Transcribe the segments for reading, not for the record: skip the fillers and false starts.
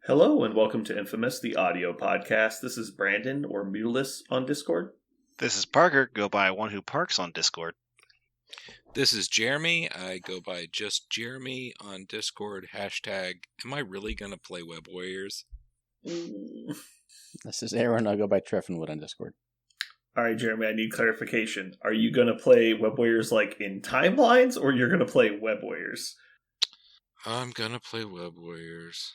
Hello and welcome to Infamous, the audio podcast. This is Brandon, or Mutilus on Discord. This is Parker, go by One Who Parks on Discord. This is Jeremy. I go by just Jeremy on Discord. Hashtag, am I really going to play Web Warriors? This is Aaron. I'll go by Treffinwood on Discord. All right, Jeremy, I need clarification. Are you going to play Web Warriors like in timelines, or you're going to play Web Warriors? I'm going to play Web Warriors.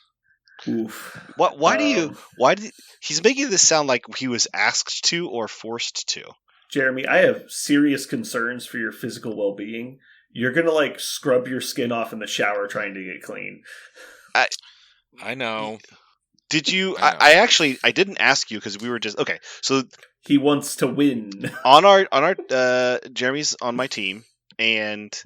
Oof. Why did he's making this sound like he was asked to or forced to? Jeremy, I have serious concerns for your physical well-being. You're going to scrub your skin off in the shower trying to get clean. I know. Did you? I didn't ask you because we were just okay. So he wants to win. on our Jeremy's on my team, and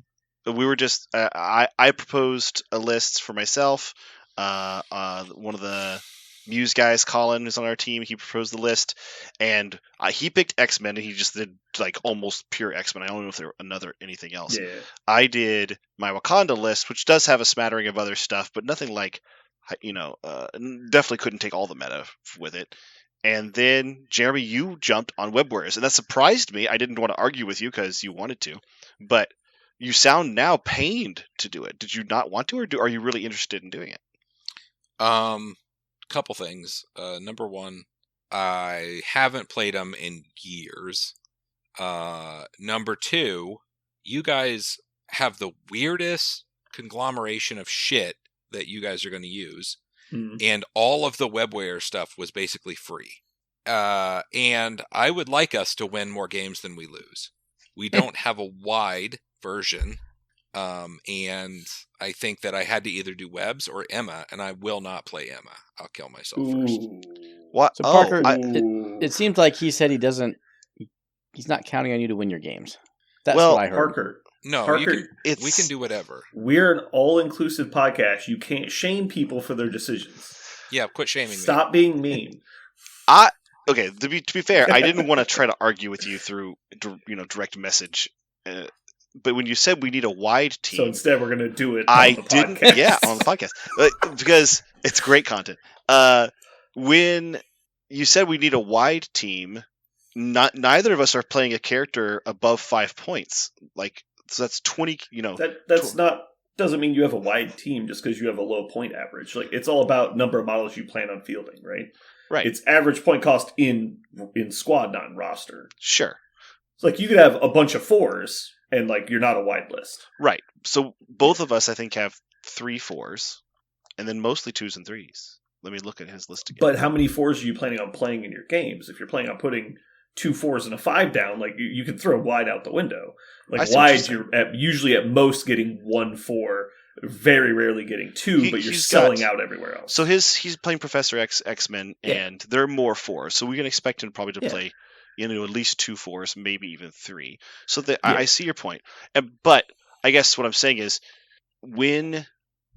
we were just I proposed a list for myself. One of the Muse guys, Colin, who's on our team, he proposed the list, and he picked X-Men, and he just did almost pure X-Men. I don't know if there were anything else. Yeah. I did my Wakanda list, which does have a smattering of other stuff, but nothing definitely couldn't take all the meta with it. And then, Jeremy, you jumped on Web Warriors, and that surprised me. I didn't want to argue with you because you wanted to, but you sound now pained to do it. Did you not want to, or are you really interested in doing it? Couple things. Number one, I haven't played them in years. Number two, you guys have the weirdest conglomeration of shit that you guys are going to use. And all of the WebWare stuff was basically free. And I would like us to win more games than we lose. We don't have a wide version. And I think that I had to either do Webs or Emma, and I will not play Emma. I'll kill myself first. What? So Parker, it seems like he said he's not counting on you to win your games. That's what I heard. Parker. No, Parker, we can do whatever. We're an all-inclusive podcast. You can't shame people for their decisions. Yeah, quit shaming me. Stop being mean. Okay, to be fair, I didn't want to try to argue with you through direct message. But when you said we need a wide team, so instead we're going to do it. On the podcast, because it's great content. When you said we need a wide team, neither of us are playing a character above 5 points. So that's 20. Doesn't mean you have a wide team just because you have a low point average. It's all about number of models you plan on fielding, right? Right. It's average point cost in squad, not in roster. Sure. It's you could have a bunch of 4s. And you're not a wide list. Right. So both of us, I think, have 3 4s, and then mostly 2s and 3s. Let me look at his list again. But how many 4s are you planning on playing in your games? If you're planning on putting 2 4s and a 5 down, you can throw wide out the window. Wide, you're usually at most getting 1 4, very rarely getting 2, but you're selling out everywhere else. So he's playing Professor X-Men, and they're more 4s. So we can expect him probably to play at least 2 4s, maybe even 3. So I see your point. But I guess what I'm saying is, when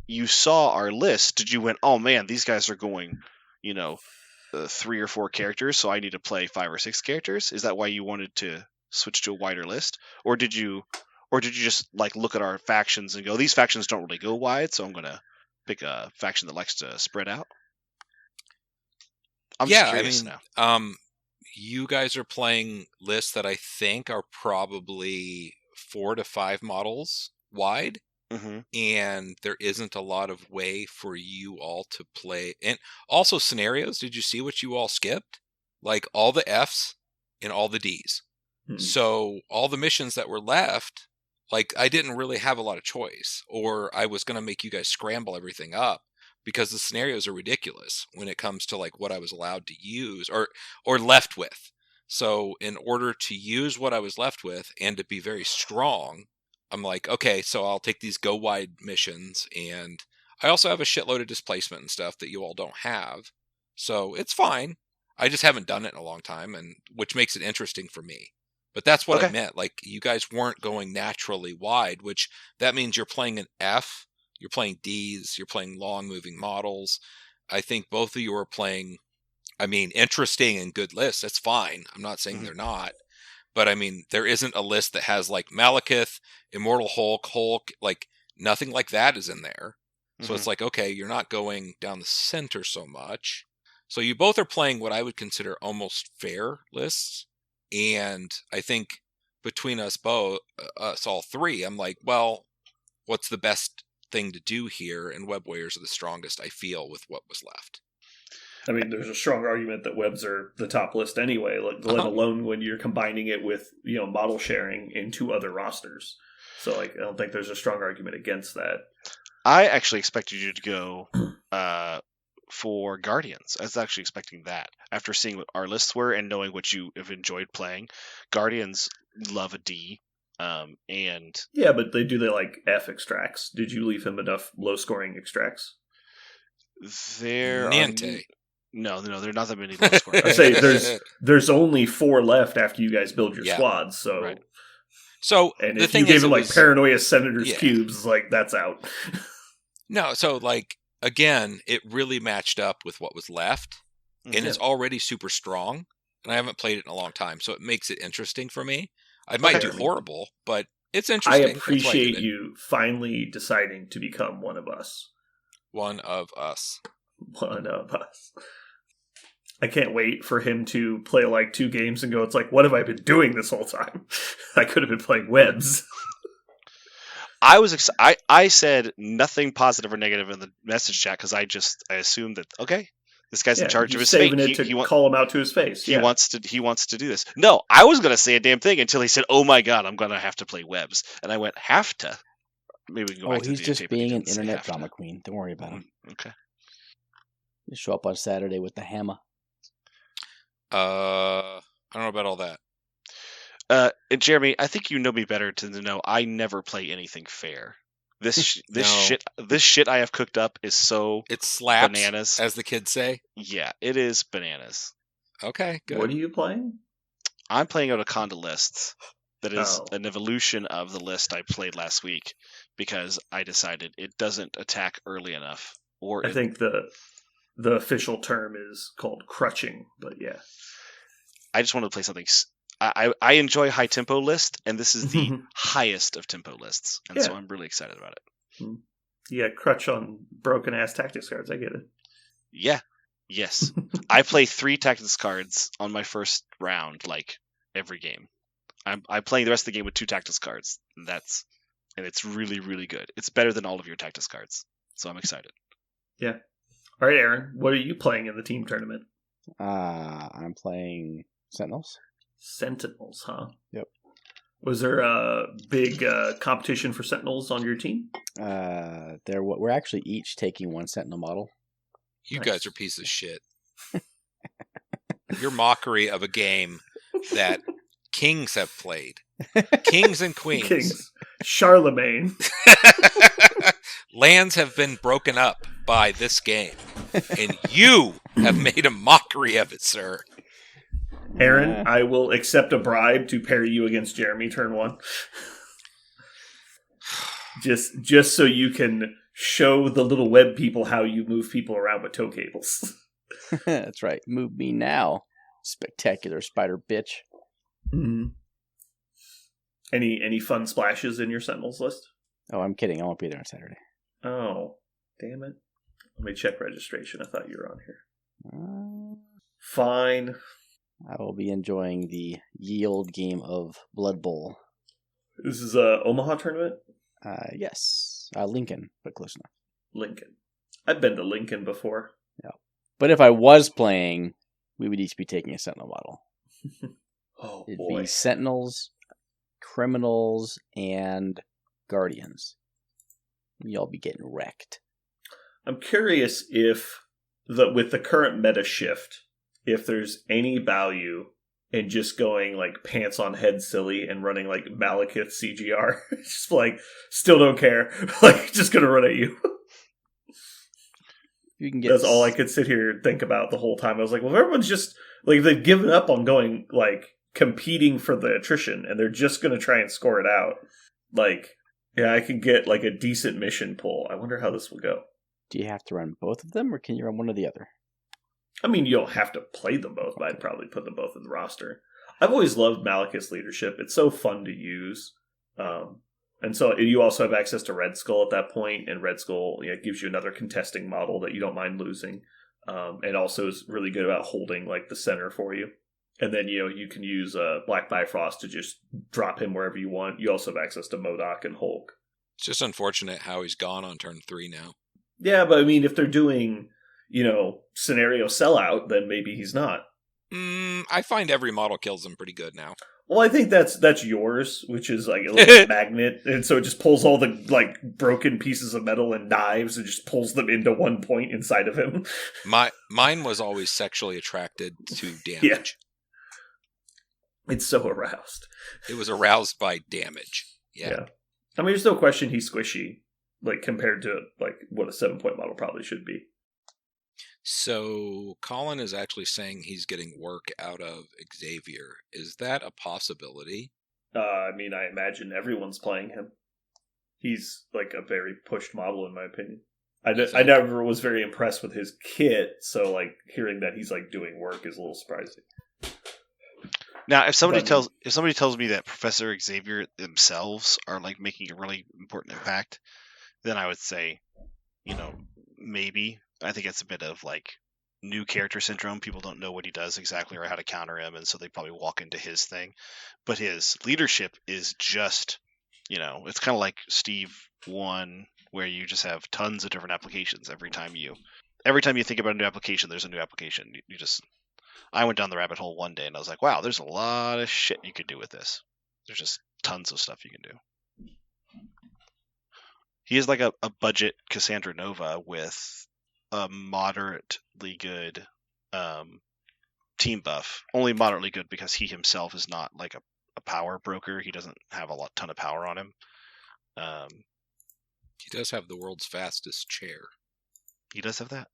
you saw our list, did you went, oh man, these guys are going, 3 or 4 characters, so I need to play 5 or 6 characters? Is that why you wanted to switch to a wider list? Or did you just look at our factions and go, these factions don't really go wide, so I'm going to pick a faction that likes to spread out? I'm just curious now. You guys are playing lists that I think are probably 4 to 5 models wide, and there isn't a lot of way for you all to play. And also scenarios, did you see what you all skipped? All the Fs and all the Ds. So all the missions that were left, I didn't really have a lot of choice, or I was going to make you guys scramble everything up. Because the scenarios are ridiculous when it comes to what I was allowed to use or left with. So in order to use what I was left with and to be very strong, I'm okay, so I'll take these go wide missions, and I also have a shitload of displacement and stuff that you all don't have. So it's fine. I just haven't done it in a long time, and which makes it interesting for me. But that's what I meant. You guys weren't going naturally wide, which that means you're playing an F. You're playing Ds, you're playing long-moving models. I think both of you are playing, interesting and good lists. That's fine. I'm not saying they're not. But, there isn't a list that has, Malekith, Immortal Hulk, nothing like that is in there. So it's like, okay, you're not going down the center so much. So you both are playing what I would consider almost fair lists. And I think between us all three, I'm like, well, what's the best thing to do here? And Web Warriors are the strongest, I feel, with what was left. I mean, there's a strong argument that webs are the top list anyway, let alone when you're combining it with, model sharing into other rosters. So, I don't think there's a strong argument against that. I actually expected you to go for Guardians. I was actually expecting that. After seeing what our lists were and knowing what you have enjoyed playing, Guardians love a D. And yeah, but they like F extracts. Did you leave him enough low-scoring extracts? There Niente. No, they're not that many low scoring. I say there's only 4 left after you guys build your squads. So, right. So and if you gave him Paranoia Senator's cubes, that's out. No, so again, it really matched up with what was left, and it's already super strong. And I haven't played it in a long time, so it makes it interesting for me. I might do horrible, but it's interesting. I appreciate you finally deciding to become one of us. One of us. One of us. I can't wait for him to play 2 games and go, it's like, what have I been doing this whole time? I could have been playing webs. I said nothing positive or negative in the message chat because I assumed that, okay, this guy's in charge of his fate. He call him out to his face. He wants to do this. No, I was going to say a damn thing until he said, "Oh my god, I'm going to have to play webs," and I went, "Have to." Maybe we can go back to he's just being an internet drama queen. Don't worry about him. Okay. You show up on Saturday with the hammer. I don't know about all that. And Jeremy, I think you know me better to know I never play anything fair. This shit I have cooked up is so it slaps, bananas, as the kids say. Yeah, it is bananas. Okay, good. What are you playing? I'm playing out a Conda list that is an evolution of the list I played last week because I decided it doesn't attack early enough. I think the official term is called crutching, but yeah. I just wanted to play something. I enjoy high tempo list, and this is the highest of tempo lists, and so I'm really excited about it. Yeah, crutch on broken ass tactics cards. I get it. Yeah, yes. I play 3 tactics cards on my first round, every game. I'm playing the rest of the game with 2 tactics cards. And it's really, really good. It's better than all of your tactics cards, so I'm excited. Yeah. All right, Aaron. What are you playing in the team tournament? I'm playing Sentinels. Sentinels, huh? Yep. Was there a big competition for Sentinels on your team? We're actually each taking 1 Sentinel model. You guys are pieces of shit. Your mockery of a game that kings have played. Kings and queens. Kings. Charlemagne. Lands have been broken up by this game. And you have made a mockery of it, sir. Aaron, I will accept a bribe to pair you against Jeremy turn 1. just so you can show the little web people how you move people around with tow cables. That's right. Move me now, spectacular spider bitch. Mm-hmm. Any fun splashes in your Sentinels list? Oh, I'm kidding. I won't be there on Saturday. Oh, damn it. Let me check registration. I thought you were on here. Fine. I will be enjoying the ye old game of Blood Bowl. This is a Omaha tournament? Yes. Lincoln, but close enough. Lincoln. I've been to Lincoln before. Yeah. But if I was playing, we would each be taking a Sentinel model. It'd be Sentinels, Criminals, and Guardians. Y'all be getting wrecked. I'm curious if, with the current meta shift, if there's any value in just going pants on head silly and running Malekith CGR. Just still don't care. Just gonna run at you. You can get That's all I could sit here and think about the whole time. I was like, well, everyone's just they've given up on going competing for the attrition and they're just gonna try and score it out. Yeah, I could get a decent mission pull. I wonder how this will go. Do you have to run both of them or can you run one or the other? I mean, you don't have to play them both, but I'd probably put them both in the roster. I've always loved Malekith's leadership. It's so fun to use. And so you also have access to Red Skull at that point, and Red Skull gives you another contesting model that you don't mind losing, and also is really good about holding like the center for you. And then you can use Black Bifrost to just drop him wherever you want. You also have access to MODOK and Hulk. It's just unfortunate how he's gone on turn 3 now. Yeah, but I mean, if they're doing scenario sellout, then maybe he's not. I find every model kills him pretty good now. Well, I think that's yours, which is like a little magnet, and so it just pulls all the like broken pieces of metal and knives and just pulls them into one point inside of him. Mine was always sexually attracted to damage. Yeah. It's so aroused. It was aroused by damage. Yeah. I mean, there's no question he's squishy, like compared to like what a 7-point model probably should be. So Colin is actually saying he's getting work out of Xavier. Is that a possibility? I mean, I imagine everyone's playing him. He's like a very pushed model, in my opinion. I never was very impressed with his kit, so like hearing that he's like doing work is a little surprising. Now, if somebody tells me that Professor Xavier themselves are like making a really important impact, then I would say, maybe. I think it's a bit of like new character syndrome. People don't know what he does exactly or how to counter him, and so they probably walk into his thing. But his leadership is just, it's kind of like Steve 1, where you just have tons of different applications every time you think about a new application. There's a new application. I went down the rabbit hole one day and I was like, wow, there's a lot of shit you could do with this. There's just tons of stuff you can do. He is like a budget Cassandra Nova with a moderately good team buff. Only moderately good because he himself is not like a power broker. He doesn't have a ton of power on him. He does have the world's fastest chair. He does have that.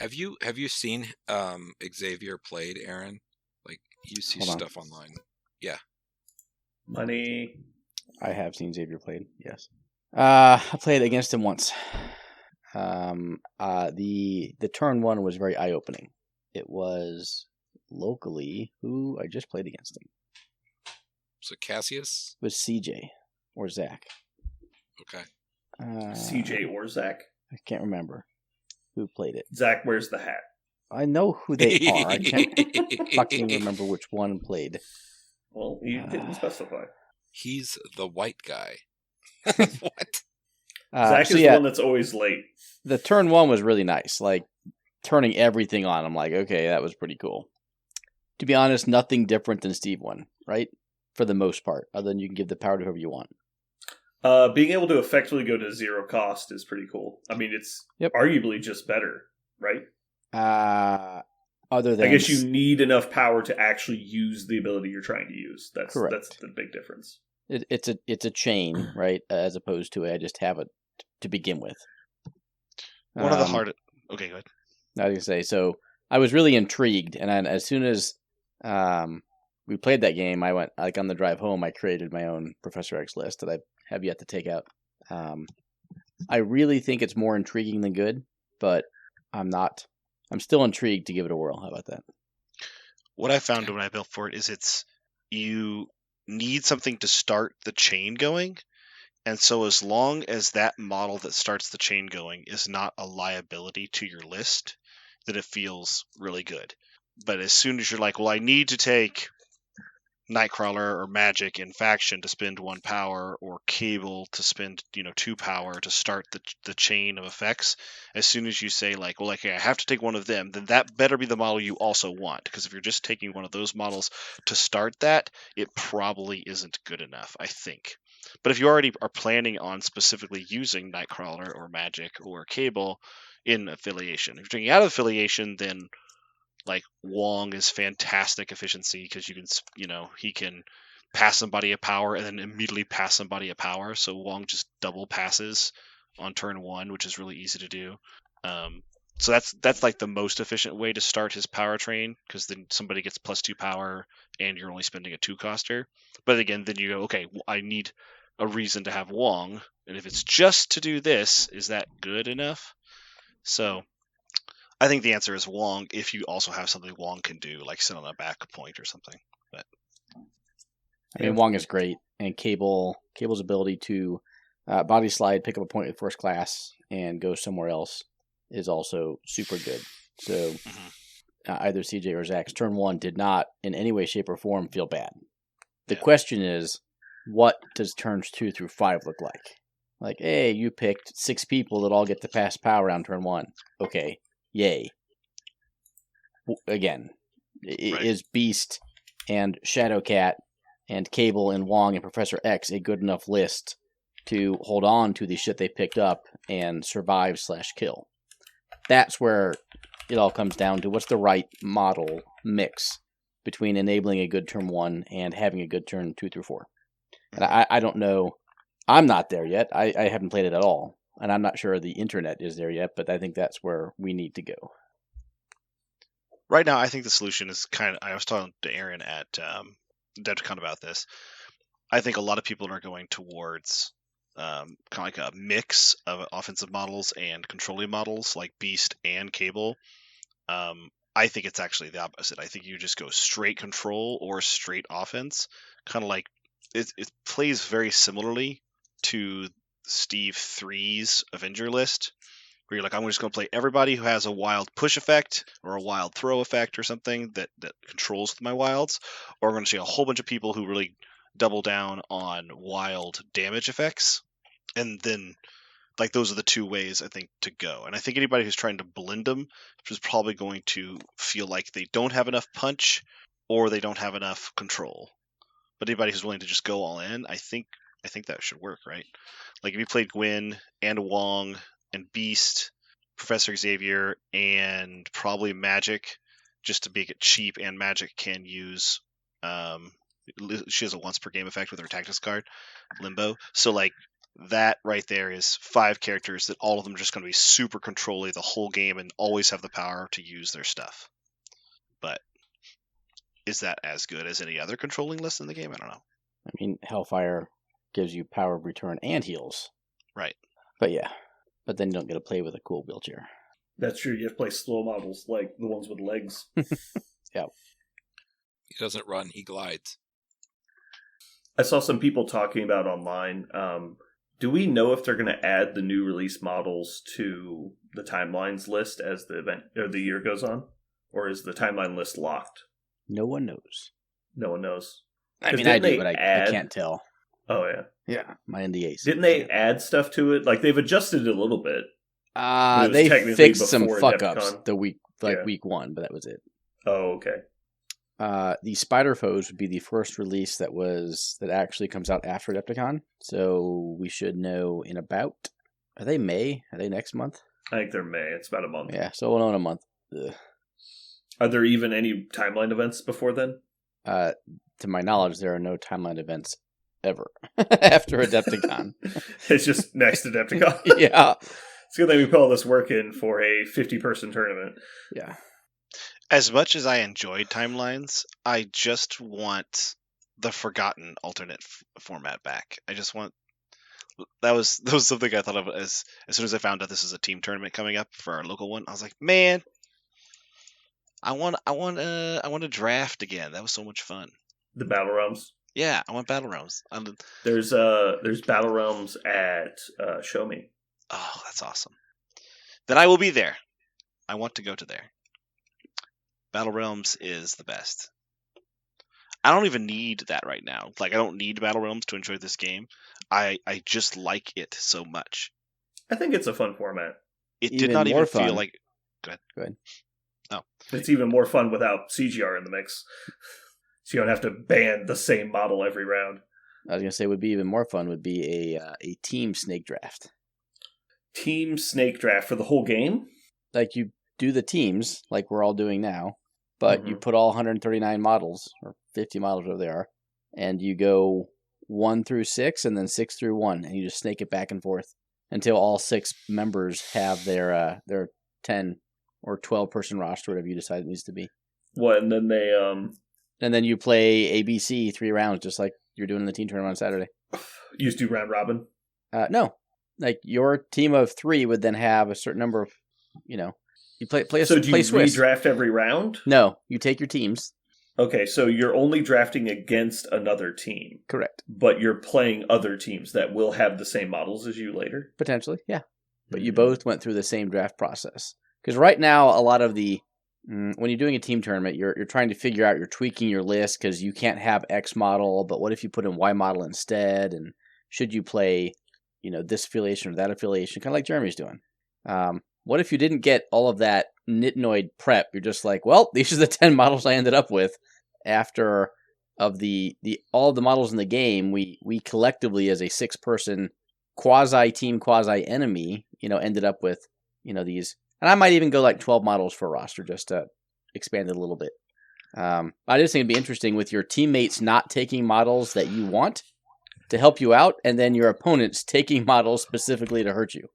Have you seen Xavier played, Aaron? Like you see stuff online. Yeah. Money. I have seen Xavier played, yes. I played against him once. The turn 1 was very eye opening. It was locally who I just played against him. So Cassius? It was CJ or Zach. Okay. CJ or Zach? I can't remember who played it. Zach wears the hat. I know who they are. I can't fucking remember which one played. Well, you didn't specify. He's the white guy. What? Zach is the one that's always late. The turn 1 was really nice. Like, turning everything on, I'm like, okay, that was pretty cool. To be honest, nothing different than Steve 1, right? For the most part, other than you can give the power to whoever you want. Being able to effectively go to 0 cost is pretty cool. I mean, it's arguably just better, right? Other than, I guess you need enough power to actually use the ability you're trying to use. That's correct. That's the big difference. It's a chain, right? As opposed to I just have it to begin with. One of the hardest. Okay, go ahead. I was gonna say, so I was really intrigued, and as soon as we played that game, I went on the drive home. I created my own Professor X list that I have yet to take out. I really think it's more intriguing than good, but I'm still intrigued to give it a whirl. How about that? What I found when I built for it is you need something to start the chain going. And so as long as that model that starts the chain going is not a liability to your list, then it feels really good. But as soon as you're like, well, I need to take Nightcrawler or Magic in faction to spend 1 power, or Cable to spend 2 power to start the chain of effects, as soon as you say like, well, I have to take one of them, then that better be the model you also want, because if you're just taking one of those models to start that, it probably isn't good enough, I think. But if you already are planning on specifically using Nightcrawler or Magic or Cable in affiliation, if you're taking out of affiliation, then like Wong is fantastic efficiency because you can, he can pass somebody a power and then immediately pass somebody a power. So Wong just double passes on turn 1, which is really easy to do. So that's like the most efficient way to start his power train, because then somebody gets +2 power and you're only spending a 2-coster. But again, then you go, okay, I need a reason to have Wong, and if it's just to do this, is that good enough? So I think the answer is Wong, if you also have something Wong can do, like sit on a back point or something. But I mean, Wong is great. and Cable's ability to body slide, pick up a point with first class, and go somewhere else is also super good. So either CJ or Zach's turn 1 did not in any way, shape, or form feel bad. The question is, what does turns 2 through 5 look like? Like, hey, you picked 6 people that all get to pass power around turn 1. Okay, yay. Again, is Beast and Shadowcat and Cable and Wong and Professor X a good enough list to hold on to the shit they picked up and survive/kill? That's where it all comes down to what's the right model mix between enabling a good turn 1 and having a good turn 2 through 4. And I don't know. I'm not there yet. I haven't played it at all. And I'm not sure the internet is there yet, but I think that's where we need to go. Right now, I think the solution is I was talking to Aaron at Adepticon about this. I think a lot of people are going towards kind of like a mix of offensive models and controlling models like Beast and Cable. I think it's actually the opposite. I think you just go straight control or straight offense. Kind of like it plays very similarly to Steve 3's Avenger list, where you're like, I'm just going to play everybody who has a wild push effect or a wild throw effect or something that controls my wilds, or I'm going to see a whole bunch of people who really double down on wild damage effects. And then, like, those are the two ways, I think, to go. And I think anybody who's trying to blend them is probably going to feel like they don't have enough punch or they don't have enough control. But anybody who's willing to just go all in, I think that should work, right? Like, if you played Gwen and Wong and Beast, Professor Xavier, and probably Magic, just to make it cheap, and Magic can use she has a once per game effect with her tactics card, Limbo. So like that right there is 5 characters that all of them are just going to be super controlly the whole game and always have the power to use their stuff. But is that as good as any other controlling list in the game? I don't know. I mean, Hellfire gives you power of return and heals. Right. But yeah. But then you don't get to play with a cool wheelchair. That's true. You have to play slow models, like the ones with legs. Yeah. He doesn't run, he glides. I saw some people talking about online. Do we know if they're going to add the new release models to the timelines list as the event or the year goes on? Or is the timeline list locked? No one knows. No one knows. I mean, I do, but I can't tell. Oh, yeah. Yeah, my NDAs. Didn't they add stuff to it? Like, they've adjusted it a little bit. They fixed some fuck-ups week 1, but that was it. Oh, okay. The Spider Foes would be the first release that actually comes out after Adepticon, so we should know in about... Are they May? Are they next month? I think they're May. It's about a month. Yeah, so we'll know in a month. Ugh. Are there even any timeline events before then? To my knowledge, there are no timeline events ever after Adepticon. It's just next Adepticon. Yeah. It's good that we put all this work in for a 50-person tournament. Yeah. As much as I enjoyed timelines, I just want the forgotten alternate format back. I just want... That was something I thought of as soon as I found out this is a team tournament coming up for our local one. I was like, man, I want to draft again. That was so much fun. The Battle Realms? Yeah, I want Battle Realms. There's Battle Realms at Show Me. Oh, that's awesome. Then I will be there. I want to go to there. Battle Realms is the best. I don't even need that right now. Like, I don't need Battle Realms to enjoy this game. I just like it so much. I think it's a fun format. It did not even feel like... Go ahead. Oh. It's even more fun without CGR in the mix. So you don't have to ban the same model every round. I was going to say would be even more fun would be a team snake draft. Team snake draft for the whole game? Like you do the teams like we're all doing now, but you put all 139 models or 50 models whatever they are, and you go 1 through 6 and then 6 through 1, and you just snake it back and forth until all 6 members have their 10 or 12 person roster, whatever you decide it needs to be. What? And then they and then you play ABC 3 rounds just like you're doing in the team tournament on Saturday. You just do round robin? No. Like your team of 3 would then have a certain number of, you play So do you Swiss. redraft every round? No, you take your teams. Okay, so you're only drafting against another team. Correct. But you're playing other teams that will have the same models as you later? Potentially, yeah. But you both went through the same draft process. Because right now, a lot of the... when you're doing a team tournament, you're trying to figure out, you're tweaking your list because you can't have X model, but what if you put in Y model instead? And should you play, this affiliation or that affiliation? Kind of like Jeremy's doing. What if you didn't get all of that Nitnoid prep? You're just like, well, these are the 10 models I ended up with. After of the all of the models in the game, we collectively as a 6-person quasi-team, quasi-enemy, ended up with, these. And I might even go like 12 models for a roster just to expand it a little bit. I just think it'd be interesting with your teammates not taking models that you want to help you out, and then your opponents taking models specifically to hurt you.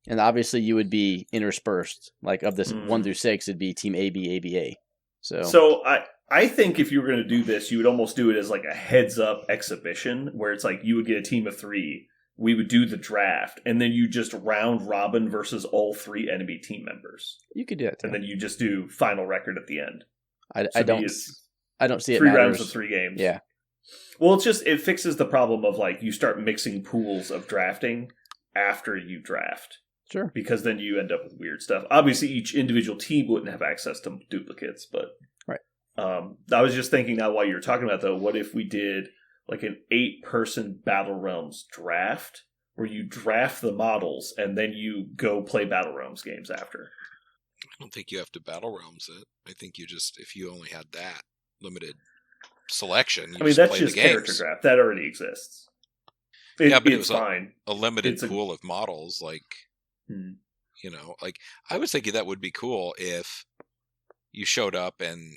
And obviously you would be interspersed. Like of this 1 through 6, it'd be team AB, ABA. So I think if you were going to do this, you would almost do it as like a heads-up exhibition, where it's like you would get a team of 3, we would do the draft, and then you just round robin versus all 3 enemy team members. You could do that too. And then you just do final record at the end. I don't see it 3 matters. rounds of 3 games. Yeah. Well, it fixes the problem of like you start mixing pools of drafting after you draft. Sure. Because then you end up with weird stuff. Obviously, each individual team wouldn't have access to duplicates, but... Right. I was just thinking now while you were talking about, though, what if we did like an 8-person Battle Realms draft, where you draft the models, and then you go play Battle Realms games after? I don't think you have to Battle Realms it. I think you just, if you only had that limited selection, you just that's play just the games. Character draft. That already exists. But it it's was fine. A limited pool of models, like... like I was thinking that would be cool if you showed up and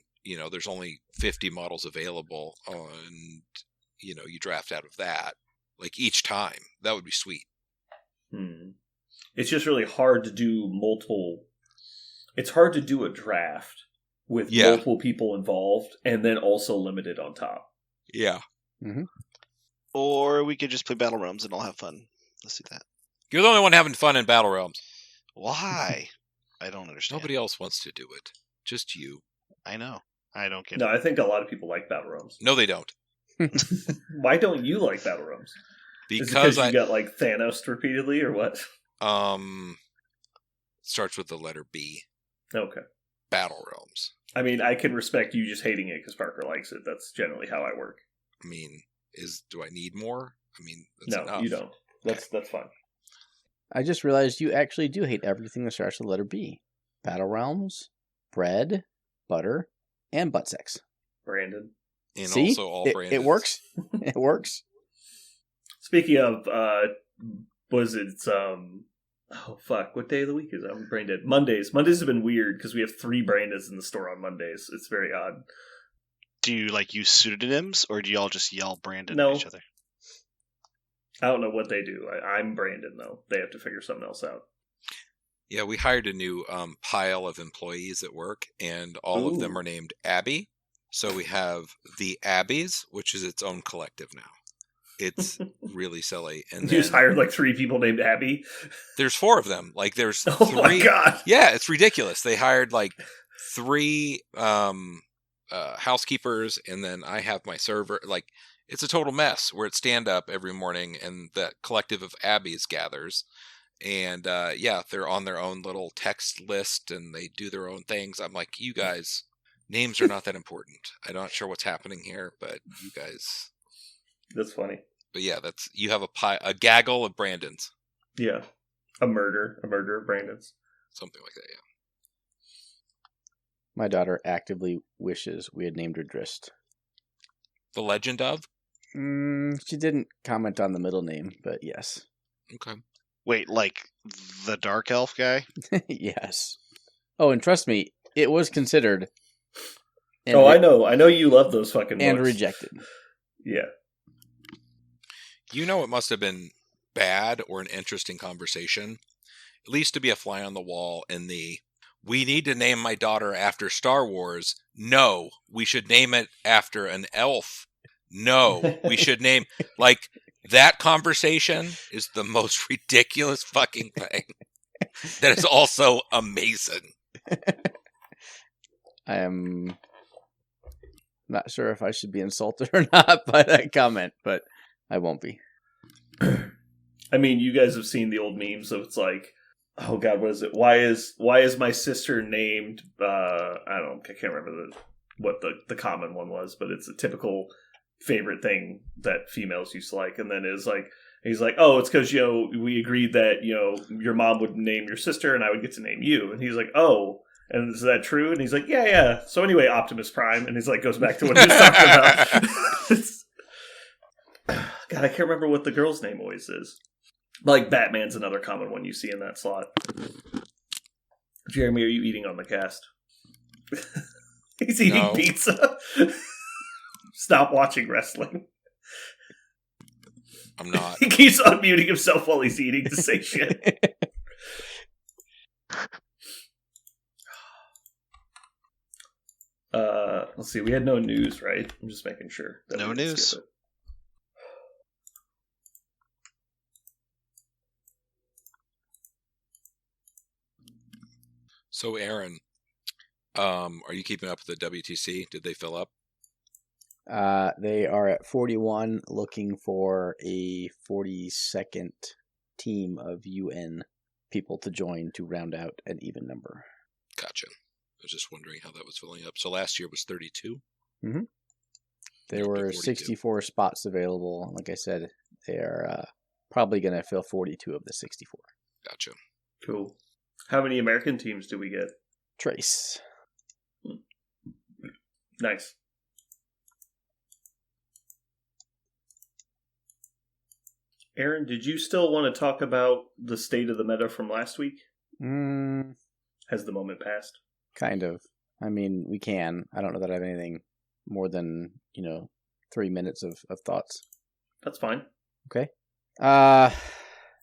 there's only 50 models available and you draft out of that like each time. That would be sweet. It's just really hard to do multiple. It's hard to do a draft with multiple people involved and then also limited on top. Yeah. Or we could just play Battle Realms and all have fun. Let's do that. You're the only one having fun in Battle Realms. Why? I don't understand. Nobody else wants to do it. Just you. I know. I don't get it. No, I think a lot of people like Battle Realms. No, they don't. Why don't you like Battle Realms? Because you got like Thanos repeatedly, or what? Starts with the letter B. Okay. Battle Realms. I mean, I can respect you just hating it because Parker likes it. That's generally how I work. I mean, do I need more? I mean, that's enough. You don't. That's fine. I just realized you actually do hate everything that starts with the letter B. Battle Realms, bread, butter, and butt sex. Brandon. And See? Also all Brandons. It works. It works. Speaking of, what day of the week is it? I'm brain dead. Mondays. Mondays have been weird because we have 3 Brandons in the store on Mondays. It's very odd. Do you use pseudonyms, or do y'all just yell Brandon at each other? I don't know what they do. I'm Brandon, though. They have to figure something else out. Yeah, we hired a new pile of employees at work, and all of them are named Abby. So we have the Abbies, which is its own collective now. It's really silly. And you just hired like 3 people named Abby? There's 4 of them. Like there's 3. Oh my God. Yeah, it's ridiculous. They hired like 3 housekeepers, and then I have my server. Like, it's a total mess. We're at stand-up every morning, and that collective of Abbies gathers. And, they're on their own little text list, and they do their own things. I'm like, you guys, names are not that important. I'm not sure what's happening here, but you guys... That's funny. But yeah, you have a gaggle of Brandons. Yeah. A murder of Brandons. Something like that, yeah. My daughter actively wishes we had named her Drist. The Legend of? She didn't comment on the middle name, but yes. Okay. Wait, like the Dark Elf guy? Yes. Oh, and trust me, it was considered. I know. I know you love those fucking books. And rejected. Yeah. You know, it must have been bad or an interesting conversation, at least to be a fly on the wall in the, we need to name my daughter after Star Wars. No, we should name it after an elf. No, we should name, like, that conversation is the most ridiculous fucking thing. That is also amazing. I am Not sure if I should be insulted or not by that comment, but I won't be. I mean, you guys have seen the old memes of it's like, oh god, what is it? Why is my sister named? I can't remember what the common one was, but it's a typical favorite thing that females used to like. And then he's like, oh, it's because we agreed that your mom would name your sister and I would get to name you. And he's like, oh. And is that true? And he's like, yeah. So anyway, Optimus Prime. And he's like, goes back to what he was talking about. God, I can't remember what the girl's name always is. Like, Batman's another common one you see in that slot. Jeremy, are you eating on the cast? He's eating pizza. Stop watching wrestling. I'm not. He keeps unmuting himself while he's eating to say shit. Let's see. We had no news, right? I'm just making sure. No news. So, Aaron, are you keeping up with the WTC? Did they fill up? They are at 41, looking for a 42nd team of UN people to join to round out an even number. Gotcha. I was just wondering how that was filling up. So last year was 32? Mm-hmm. There were 64 spots available. Like I said, they are probably going to fill 42 of the 64. Gotcha. Cool. How many American teams do we get? Trace. Nice. Aaron, did you still want to talk about the state of the meta from last week? Has the moment passed? Kind of. I mean, we can. I don't know that I have anything more than, 3 minutes of thoughts. That's fine. Okay.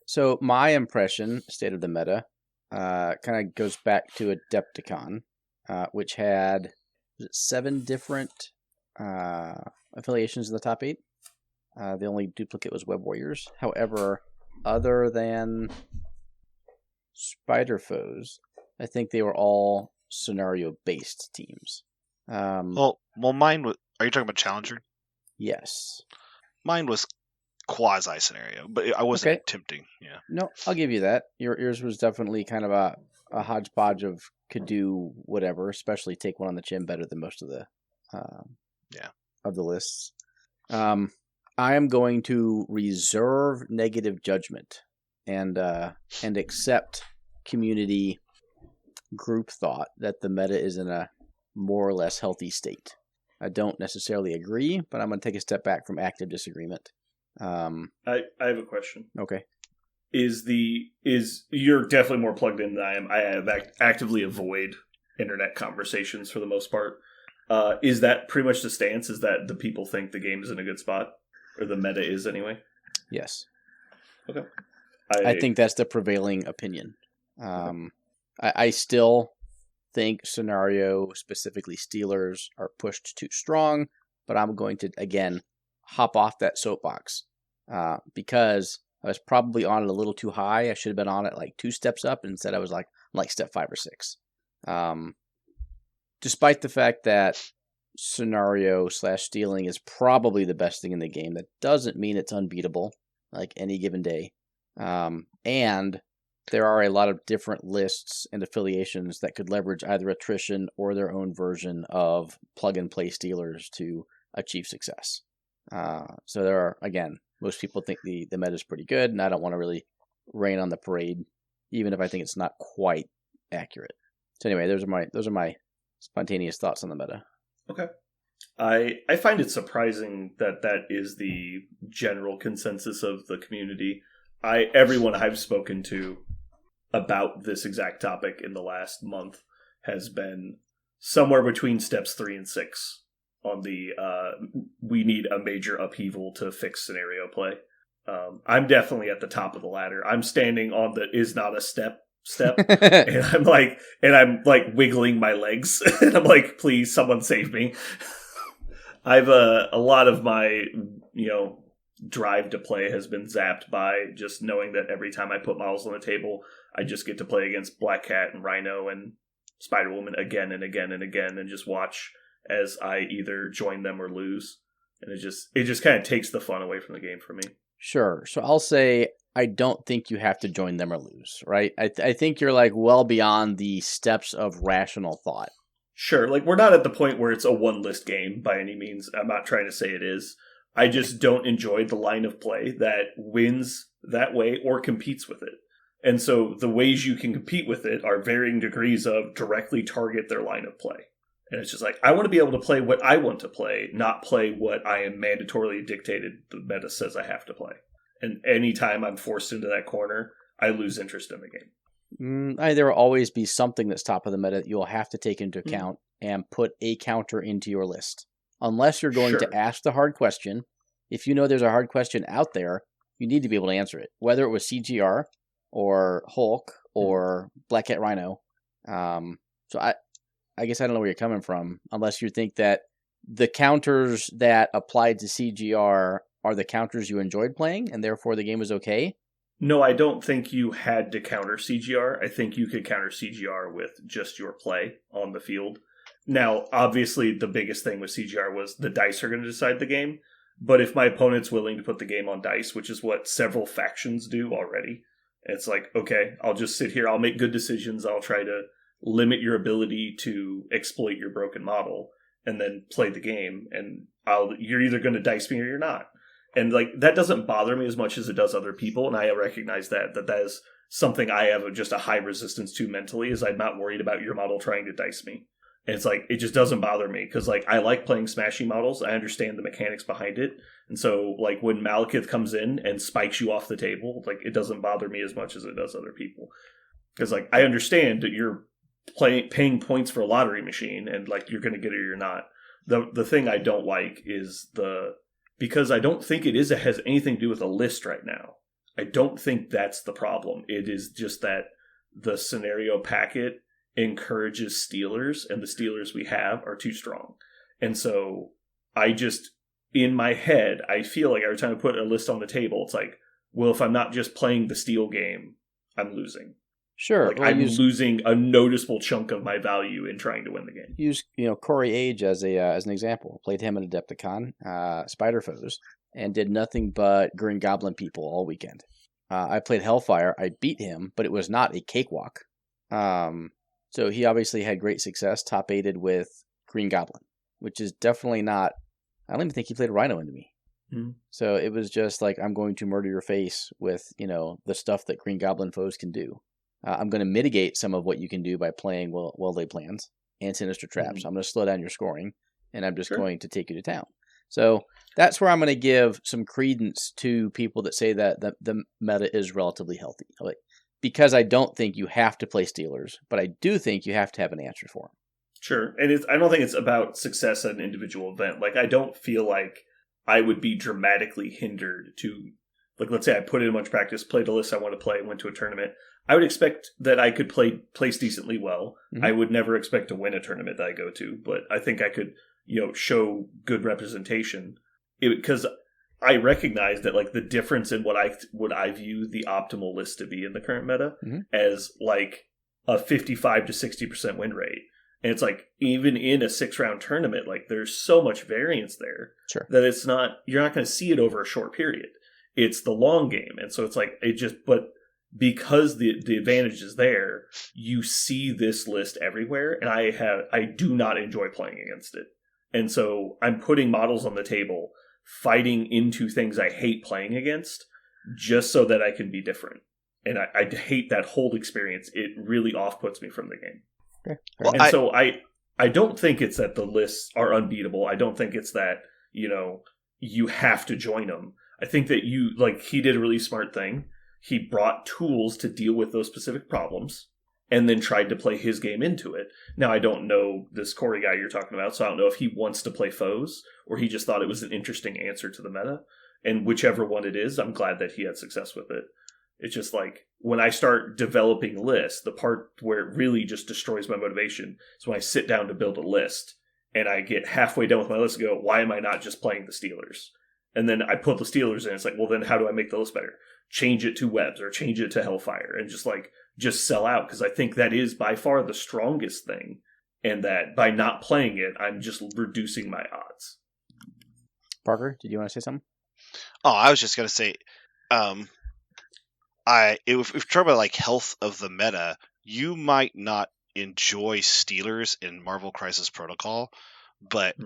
So my impression, state of the meta, kind of goes back to Adepticon, which had 7 different affiliations in the top 8. The only duplicate was Web Warriors. However, other than Spider Foes, I think they were all scenario-based teams. Well, mine was... Are you talking about Challenger? Yes. Mine was quasi-scenario, but I wasn't attempting. Yeah. No, I'll give you that. Yours was definitely kind of a hodgepodge of could do whatever, especially take one on the chin better than most of the of the lists. I am going to reserve negative judgment and accept community group thought that the meta is in a more or less healthy state. I don't necessarily agree, but I'm going to take a step back from active disagreement. I have a question. Okay. You're definitely more plugged in than I am. I have actively avoid internet conversations for the most part. Is that pretty much the stance? Is that the people think the game is in a good spot? Or the meta is anyway? Yes. Okay. I think that's the prevailing opinion. I still think scenario, specifically Steelers, are pushed too strong, but I'm going to, again, hop off that soapbox because I was probably on it a little too high. I should have been on it like 2 steps up. Instead, I was like step 5 or 6. Despite the fact that scenario/stealing is probably the best thing in the game, that doesn't mean it's unbeatable like any given day. And there are a lot of different lists and affiliations that could leverage either attrition or their own version of plug-and-play stealers to achieve success. So there are, again, most people think the meta is pretty good, and I don't want to really rain on the parade, even if I think it's not quite accurate. So anyway, those are my spontaneous thoughts on the meta. Okay. I find it surprising that is the general consensus of the community. Everyone I've spoken to about this exact topic in the last month has been somewhere between steps 3 and 6 on the we need a major upheaval to fix scenario play. I'm definitely at the top of the ladder. I'm standing on the is not a step, and I'm like wiggling my legs, and I'm like, please, someone save me. I've a lot of my drive to play has been zapped by just knowing that every time I put models on the table, I just get to play against Black Cat and Rhino and Spider-Woman again and again and again, and just watch as I either join them or lose. And it just kind of takes the fun away from the game for me. Sure. So I'll say I don't think you have to join them or lose, right? I think you're like well beyond the steps of rational thought. Sure. Like, we're not at the point where it's a one-list game by any means. I'm not trying to say it is. I just don't enjoy the line of play that wins that way or competes with it. And so the ways you can compete with it are varying degrees of directly target their line of play. And it's just like, I want to be able to play what I want to play, not play what I am mandatorily dictated the meta says I have to play. And anytime I'm forced into that corner, I lose interest in the game. There will always be something that's top of the meta that you'll have to take into account and put a counter into your list. Unless you're going to ask the hard question. If you know there's a hard question out there, you need to be able to answer it. Whether it was CGR or Hulk or Black Cat Rhino. So I guess I don't know where you're coming from, unless you think that the counters that applied to CGR are the counters you enjoyed playing, and therefore the game was okay. No, I don't think you had to counter CGR. I think you could counter CGR with just your play on the field. Now, obviously, the biggest thing with CGR was the dice are going to decide the game, but if my opponent's willing to put the game on dice, which is what several factions do already, it's like, okay, I'll just sit here, I'll make good decisions, I'll try to limit your ability to exploit your broken model, and then play the game, and you're either going to dice me or you're not. And like, that doesn't bother me as much as it does other people, and I recognize that is something I have just a high resistance to mentally, is I'm not worried about your model trying to dice me. And it's like, it just doesn't bother me, because like, I like playing smashy models, I understand the mechanics behind it, and so like, when Malekith comes in and spikes you off the table, like, it doesn't bother me as much as it does other people. Because like, I understand that you're paying points for a lottery machine, and like, you're going to get it or you're not. The thing I don't like is because I don't think it has anything to do with a list right now. I don't think that's the problem. It is just that the scenario packet encourages stealers, and the stealers we have are too strong. And so I just, in my head, I feel like every time I put a list on the table, it's like, well, if I'm not just playing the steal game, I'm losing. Sure. Like, I'm losing a noticeable chunk of my value in trying to win the game. Use Corey Age as an example. Played him at Adepticon, Spider Foes, and did nothing but Green Goblin people all weekend. I played Hellfire. I beat him, but it was not a cakewalk. So he obviously had great success, top 8'd with Green Goblin, which is definitely not. I don't even think he played Rhino into me. So it was just like, I'm going to murder your face with the stuff that Green Goblin foes can do. I'm going to mitigate some of what you can do by playing well-laid plans and Sinister Traps. I'm going to slow down your scoring, and I'm just going to take you to town. So that's where I'm going to give some credence to people that say that the meta is relatively healthy. Because I don't think you have to play Steelers, but I do think you have to have an answer for them. Sure, and I don't think it's about success at an individual event. Like, I don't feel like I would be dramatically hindered to, like, let's say I put in a bunch of practice, played a list I want to play, went to a tournament. I would expect that I could place decently well. I would never expect to win a tournament that I go to, but I think I could, show good representation. Because I recognize that, like, the difference in what I view the optimal list to be in the current meta as like a 55 to 60% win rate. And it's like, even in a 6-round tournament, like, there's so much variance there that you're not going to see it over a short period. It's the long game. And so it's like, but because the advantage is there, you see this list everywhere. And I do not enjoy playing against it. And so I'm putting models on the table, fighting into things I hate playing against, just so that I can be different. And I hate that whole experience. It really off-puts me from the game. Okay. Well, so I don't think it's that the lists are unbeatable. I don't think it's that, you have to join them. I think that he did a really smart thing. He brought tools to deal with those specific problems, and then tried to play his game into it. Now, I don't know this Corey guy you're talking about, so I don't know if he wants to play foes, or he just thought it was an interesting answer to the meta. And whichever one it is, I'm glad that he had success with it. It's just like, when I start developing lists, the part where it really just destroys my motivation is when I sit down to build a list, and I get halfway done with my list and go, why am I not just playing the Steelers? And then I put the Steelers in, it's like, well, then how do I make the list better? Change it to Webs or change it to Hellfire, and just sell out, because I think that is by far the strongest thing and that by not playing it, I'm just reducing my odds. Parker, did you want to say something? Oh, I was just gonna say, if you're talking about like health of the meta, you might not enjoy Stealers in Marvel Crisis Protocol, but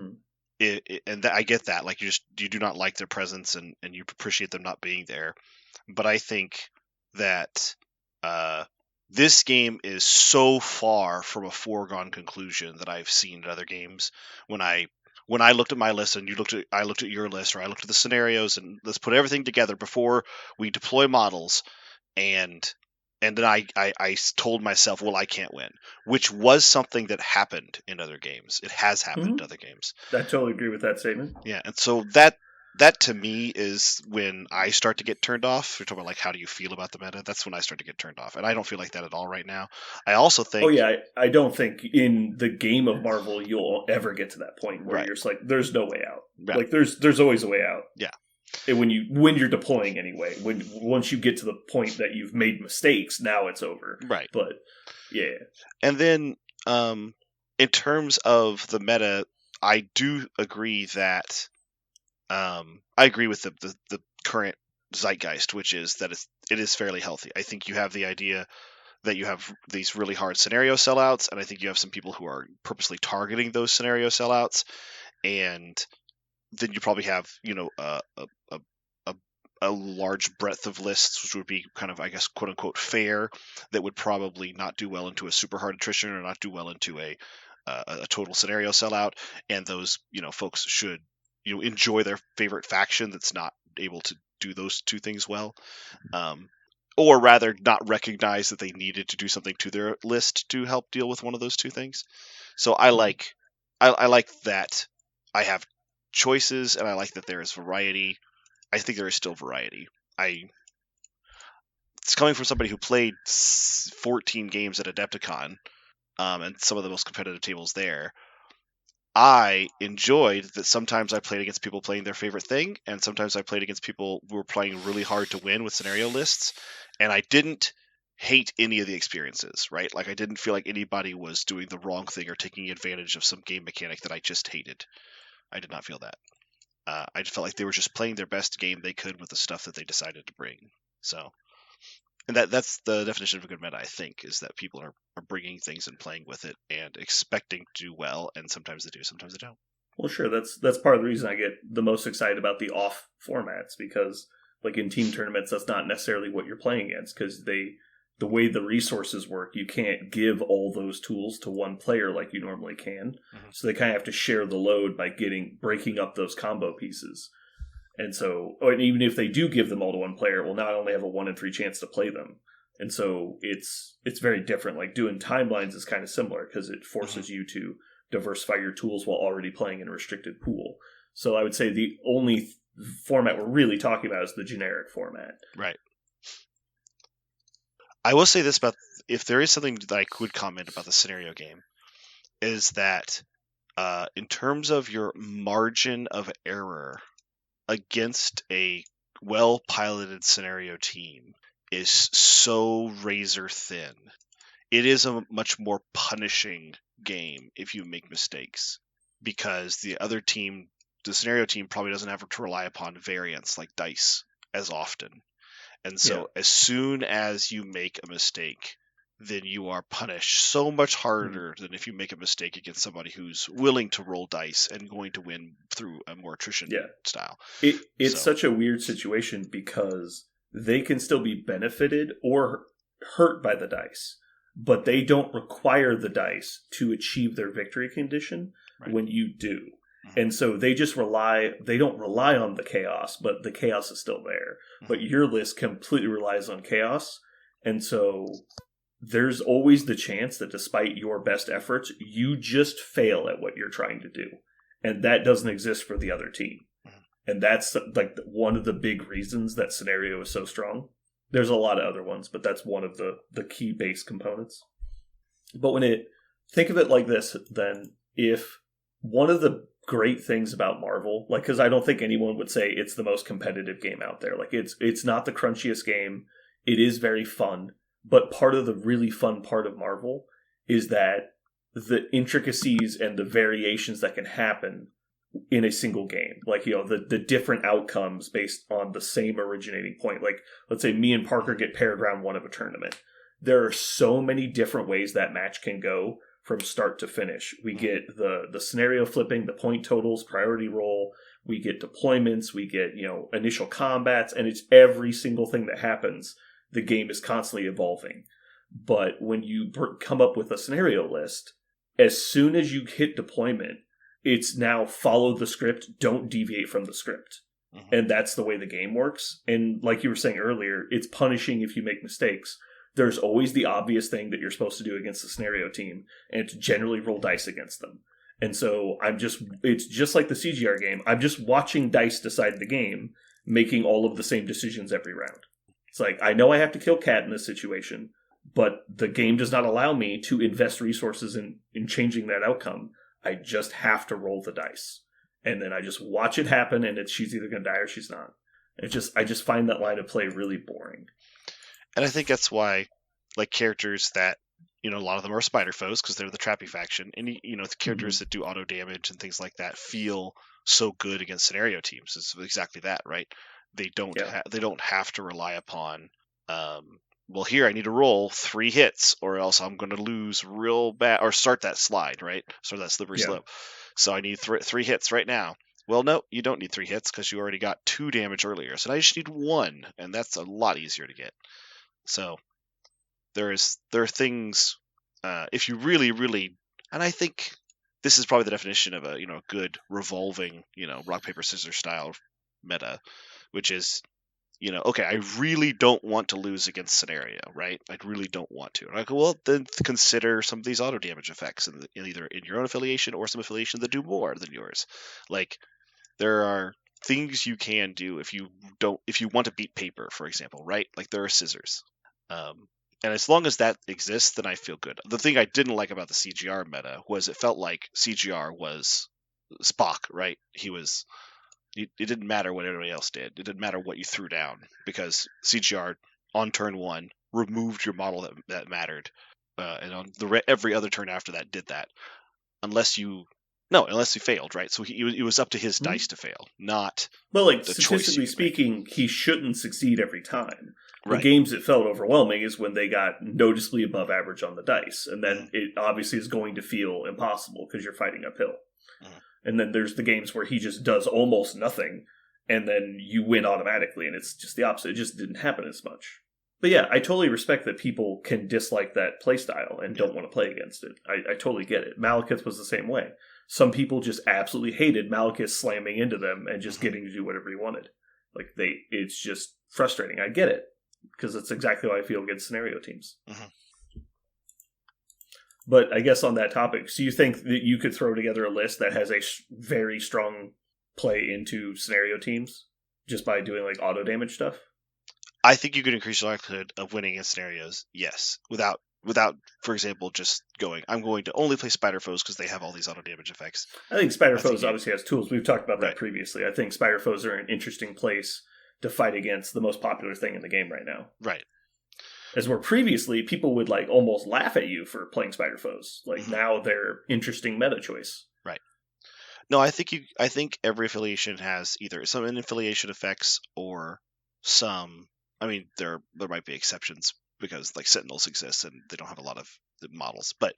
I get that. Like you do not like their presence and you appreciate them not being there. But I think that this game is so far from a foregone conclusion that I've seen in other games. When I looked at my list and I looked at your list, or I looked at the scenarios, and let's put everything together before we deploy models, and then I told myself, well, I can't win, which was something that happened in other games. It has happened in other games. I totally agree with that statement. Yeah, and so that to me is when I start to get turned off. You're talking about like, how do you feel about the meta? That's when I start to get turned off, and I don't feel like that at all right now. I also think, oh yeah, I don't think in the game of Marvel you'll ever get to that point where you're just like, there's no way out. Right. Like there's always a way out. Yeah. And when you're deploying anyway, once you get to the point that you've made mistakes, now it's over. Right. But yeah. And then in terms of the meta, I do agree that I agree with the current zeitgeist, which is that it is fairly healthy. I think you have the idea that you have these really hard scenario sellouts, and I think you have some people who are purposely targeting those scenario sellouts, and then you probably have, you know, a large breadth of lists, which would be kind of, I guess, quote unquote fair, that would probably not do well into a super hard attrition or not do well into a total scenario sellout, and those, you know, folks should, you know, enjoy their favorite faction that's not able to do those two things well, or rather not recognize that they needed to do something to their list to help deal with one of those two things. So I like that I have choices, and I like that there is variety. I think there is still variety. It's coming from somebody who played 14 games at Adepticon, and some of the most competitive tables there. I enjoyed that sometimes I played against people playing their favorite thing, and sometimes I played against people who were playing really hard to win with scenario lists, and I didn't hate any of the experiences, right? Like, I didn't feel like anybody was doing the wrong thing or taking advantage of some game mechanic that I just hated. I did not feel that. I just felt like they were just playing their best game they could with the stuff that they decided to bring. So, and that's the definition of a good meta, I think, is that people are bringing things and playing with it and expecting to do well, and sometimes they do, sometimes they don't. Well, sure, that's part of the reason I get the most excited about the off formats, because, like, in team tournaments, that's not necessarily what you're playing against, because the way the resources work, you can't give all those tools to one player like you normally can. Mm-hmm. So they kind of have to share the load by breaking up those combo pieces. And so, and even if they do give them all to one player, will not only have a 1 in 3 chance to play them. And so it's very different. Like, doing timelines is kind of similar, because it forces you to diversify your tools while already playing in a restricted pool. So I would say the only format we're really talking about is the generic format. Right. I will say this about, if there is something that I could comment about the scenario game, is that in terms of your margin of error against a well-piloted scenario team is so razor thin. It is a much more punishing game if you make mistakes, because the scenario team probably doesn't have to rely upon variance like dice as often. And so as soon as you make a mistake, then you are punished so much harder than if you make a mistake against somebody who's willing to roll dice and going to win through a more attrition style. It's such a weird situation, because they can still be benefited or hurt by the dice, but they don't require the dice to achieve their victory condition when you do. And so they don't rely on the chaos, but the chaos is still there. But your list completely relies on chaos. And so there's always the chance that despite your best efforts, you just fail at what you're trying to do. And that doesn't exist for the other team. And that's like one of the big reasons that scenario is so strong. There's a lot of other ones, but that's one of the key base components. But think of it like this, then, if one of the great things about Marvel, like, because I don't think anyone would say it's the most competitive game out there. Like, it's not the crunchiest game. It is very fun, but part of the really fun part of Marvel is that the intricacies and the variations that can happen in a single game. Like, the different outcomes based on the same originating point. Like, let's say me and Parker get paired round one of a tournament. There are so many different ways that match can go from start to finish. We get the scenario flipping, the point totals, priority roll. We get deployments. We get, initial combats. And it's every single thing that happens. The game is constantly evolving. But when you come up with a scenario list, as soon as you hit deployment, it's now follow the script, don't deviate from the script. Mm-hmm. And that's the way the game works. And like you were saying earlier, it's punishing if you make mistakes. There's always the obvious thing that you're supposed to do against the scenario team, and it's generally roll dice against them. And so it's just like the CGR game. I'm just watching dice decide the game, making all of the same decisions every round. It's like, I know I have to kill Cat in this situation, but the game does not allow me to invest resources in changing that outcome. I just have to roll the dice. And then I just watch it happen, and she's either going to die or she's not. I just find that line of play really boring. And I think that's why, like, characters that, a lot of them are spider foes because they're the trappy faction. And, the characters that do auto damage and things like that feel so good against scenario teams. It's exactly that, right? They don't have to rely upon, well, here I need to roll 3 hits or else I'm going to lose real bad, or start that slide, right? Start that slippery slope. So I need 3 hits right now. Well, no, you don't need 3 hits because you already got 2 damage earlier. So now you just need 1, and that's a lot easier to get. So there are things, if you really, really, and I think this is probably the definition of a good revolving rock paper scissors style meta, which is okay, I really don't want to lose against scenario, right? I really don't want to. And I go, well, then consider some of these auto damage effects in either in your own affiliation or some affiliation that do more than yours. Like, there are things you can do if you want to beat paper, for example, right? Like, there are scissors. And as long as that exists, then I feel good. The thing I didn't like about the CGR meta was it felt like CGR was Spock, right? It didn't matter what everybody else did. It didn't matter what you threw down because CGR on turn 1 removed your model that mattered, and on every other turn after that did that, unless you failed, right? So it was up to his dice to fail, not statistically speaking, he shouldn't succeed every time. The Right. games that felt overwhelming is when they got noticeably above average on the dice, and then it obviously is going to feel impossible because you're fighting uphill. And then there's the games where he just does almost nothing, and then you win automatically, and it's just the opposite. It just didn't happen as much. But yeah, I totally respect that people can dislike that playstyle and don't want to play against it. I totally get it. Malekith was the same way. Some people just absolutely hated Malekith slamming into them and just getting to do whatever he wanted. Like, it's just frustrating. I get it, because that's exactly how I feel against scenario teams. Mm-hmm. But I guess on that topic, so you think that you could throw together a list that has a very strong play into scenario teams just by doing like auto damage stuff? I think you could increase your likelihood of winning in scenarios, yes. Without, for example, just going, I'm going to only play spider foes because they have all these auto damage effects. I think spider foes obviously has tools. We've talked about that previously. I think spider foes are an interesting place to fight against the most popular thing in the game right now. Right. As where previously, people would like almost laugh at you for playing spider foes. Like, now they're interesting meta choice. Right. No, I think every affiliation has either some affiliation effects or some. I mean, there might be exceptions because like Sentinels exist and they don't have a lot of models. But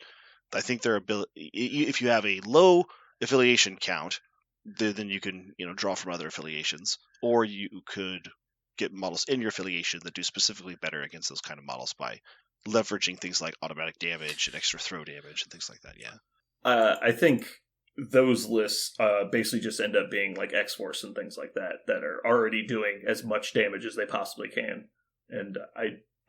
I think their ability, if you have a low affiliation count, then you can draw from other affiliations, or you could get models in your affiliation that do specifically better against those kind of models by leveraging things like automatic damage and extra throw damage and things like that. Yeah. I think those lists basically just end up being like X-Force and things like that are already doing as much damage as they possibly can. And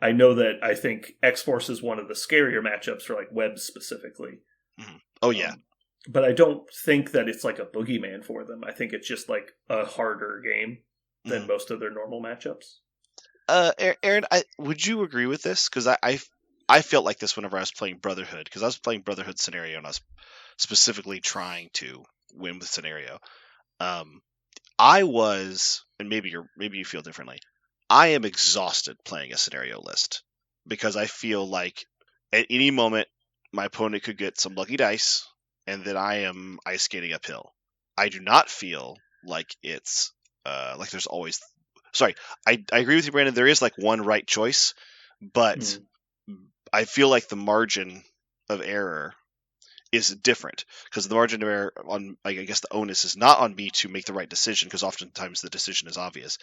I know that I think X-Force is one of the scarier matchups for like webs specifically. Mm-hmm. Oh, yeah. But I don't think that it's like a boogeyman for them. I think it's just like a harder game than most of their normal matchups. Aaron, would you agree with this? Because I felt like this whenever I was playing Brotherhood, because I was playing Brotherhood scenario and I was specifically trying to win with scenario. I was, and maybe you feel differently. I am exhausted playing a scenario list because I feel like at any moment my opponent could get some lucky dice, and then I am ice skating uphill. I do not feel like it's like there's always. Sorry, I agree with you, Brandon. There is like one right choice, but I feel like the margin of error is different, because the margin of error on, I guess the onus is not on me to make the right decision, because oftentimes the decision is obvious.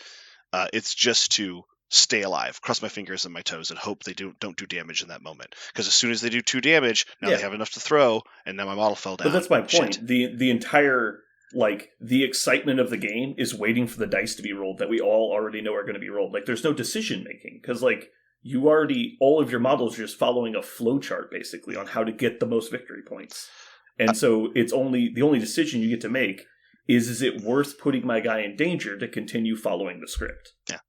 It's just to stay alive, cross my fingers and my toes, and hope they don't do damage in that moment. Because as soon as they do 2 damage, now they have enough to throw, and now my model fell down. But that's my point. Shit. The entire, like, the excitement of the game is waiting for the dice to be rolled that we all already know are going to be rolled. Like, there's no decision making, because, like, you already, all of your models are just following a flow chart, basically, on how to get the most victory points. And so it's the only decision you get to make is it worth putting my guy in danger to continue following the script? Yeah.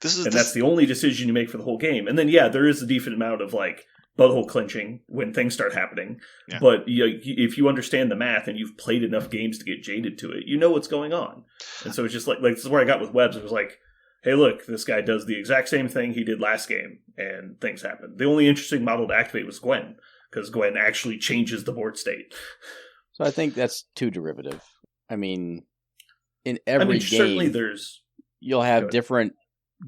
That's the only decision you make for the whole game. And then, there is a decent amount of, like, butthole clenching when things start happening. Yeah. But if you understand the math and you've played enough games to get jaded to it, you know what's going on. And so it's just like this is where I got with Webs. It was like, hey, look, this guy does the exact same thing he did last game, and things happen. The only interesting model to activate was Gwen, because Gwen actually changes the board state. So I think that's too derivative. I mean, in every game, certainly you'll have different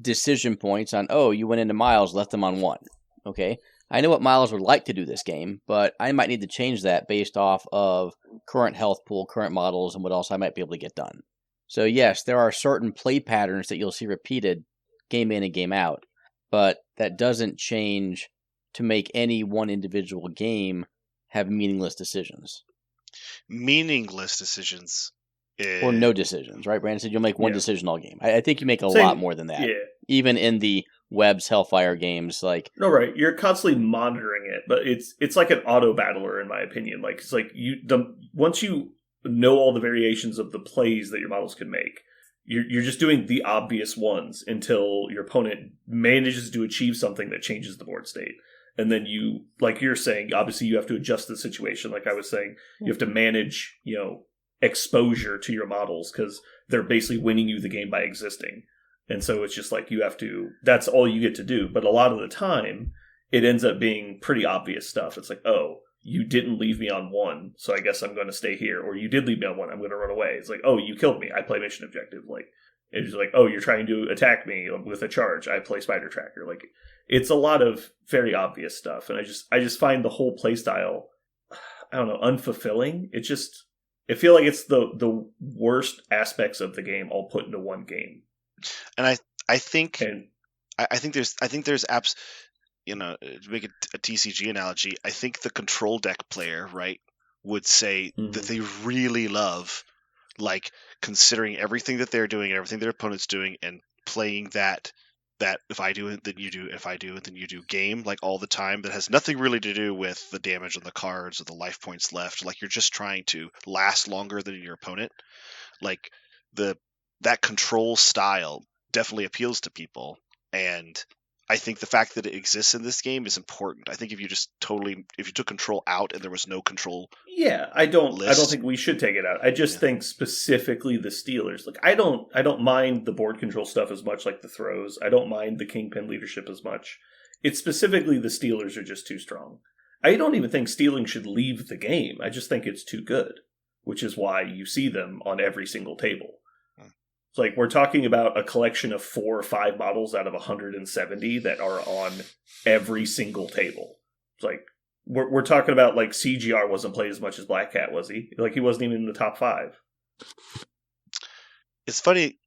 decision points on, you went into Miles, left them on 1. Okay, I know what Miles would like to do this game, but I might need to change that based off of current health pool, current models, and what else I might be able to get done. So yes, there are certain play patterns that you'll see repeated game in and game out, but that doesn't change to make any one individual game have meaningless decisions. Meaningless decisions. Or no decisions, right? Brandon said you'll make one decision all game. I think you make a lot more than that. Yeah. Even in the Webs Hellfire games, like no, right? You're constantly monitoring it, but it's like an auto battler in my opinion. Like it's like once you know all the variations of the plays that your models can make, you're just doing the obvious ones until your opponent manages to achieve something that changes the board state. And then you, like you're saying, obviously you have to adjust the situation. Like I was saying, you have to manage, exposure to your models, because they're basically winning you the game by existing. And so it's just like that's all you get to do. But a lot of the time, it ends up being pretty obvious stuff. It's like, you didn't leave me on 1, so I guess I'm going to stay here. Or you did leave me on 1, I'm going to run away. It's like, you killed me, I play mission objective. Like, it's just like, you're trying to attack me with a charge, I play spider tracker. Like, it's a lot of very obvious stuff, and I just find the whole playstyle, I don't know, unfulfilling. I feel like it's the worst aspects of the game all put into one game. And I think there's apps. To make a TCG analogy, I think the control deck player, right, would say that they really love, like, considering everything that they're doing and everything their opponent's doing, and playing that if I do it, then you do, if I do it, then you do game, like, all the time, that has nothing really to do with the damage on the cards or the life points left. Like, you're just trying to last longer than your opponent. Like, that control style definitely appeals to people, and I think the fact that it exists in this game is important. I think if you took control out and there was no control, I don't think we should take it out. I just think specifically the Steelers. Like, I don't mind the board control stuff as much, like the throws. I don't mind the Kingpin leadership as much. It's specifically the Steelers are just too strong. I don't even think stealing should leave the game. I just think it's too good, which is why you see them on every single table. It's like we're talking about a collection of 4 or 5 models out of 170 that are on every single table. It's like we're talking about, like, CGR wasn't played as much as Black Cat, was he? Like, he wasn't even in the top 5. It's funny.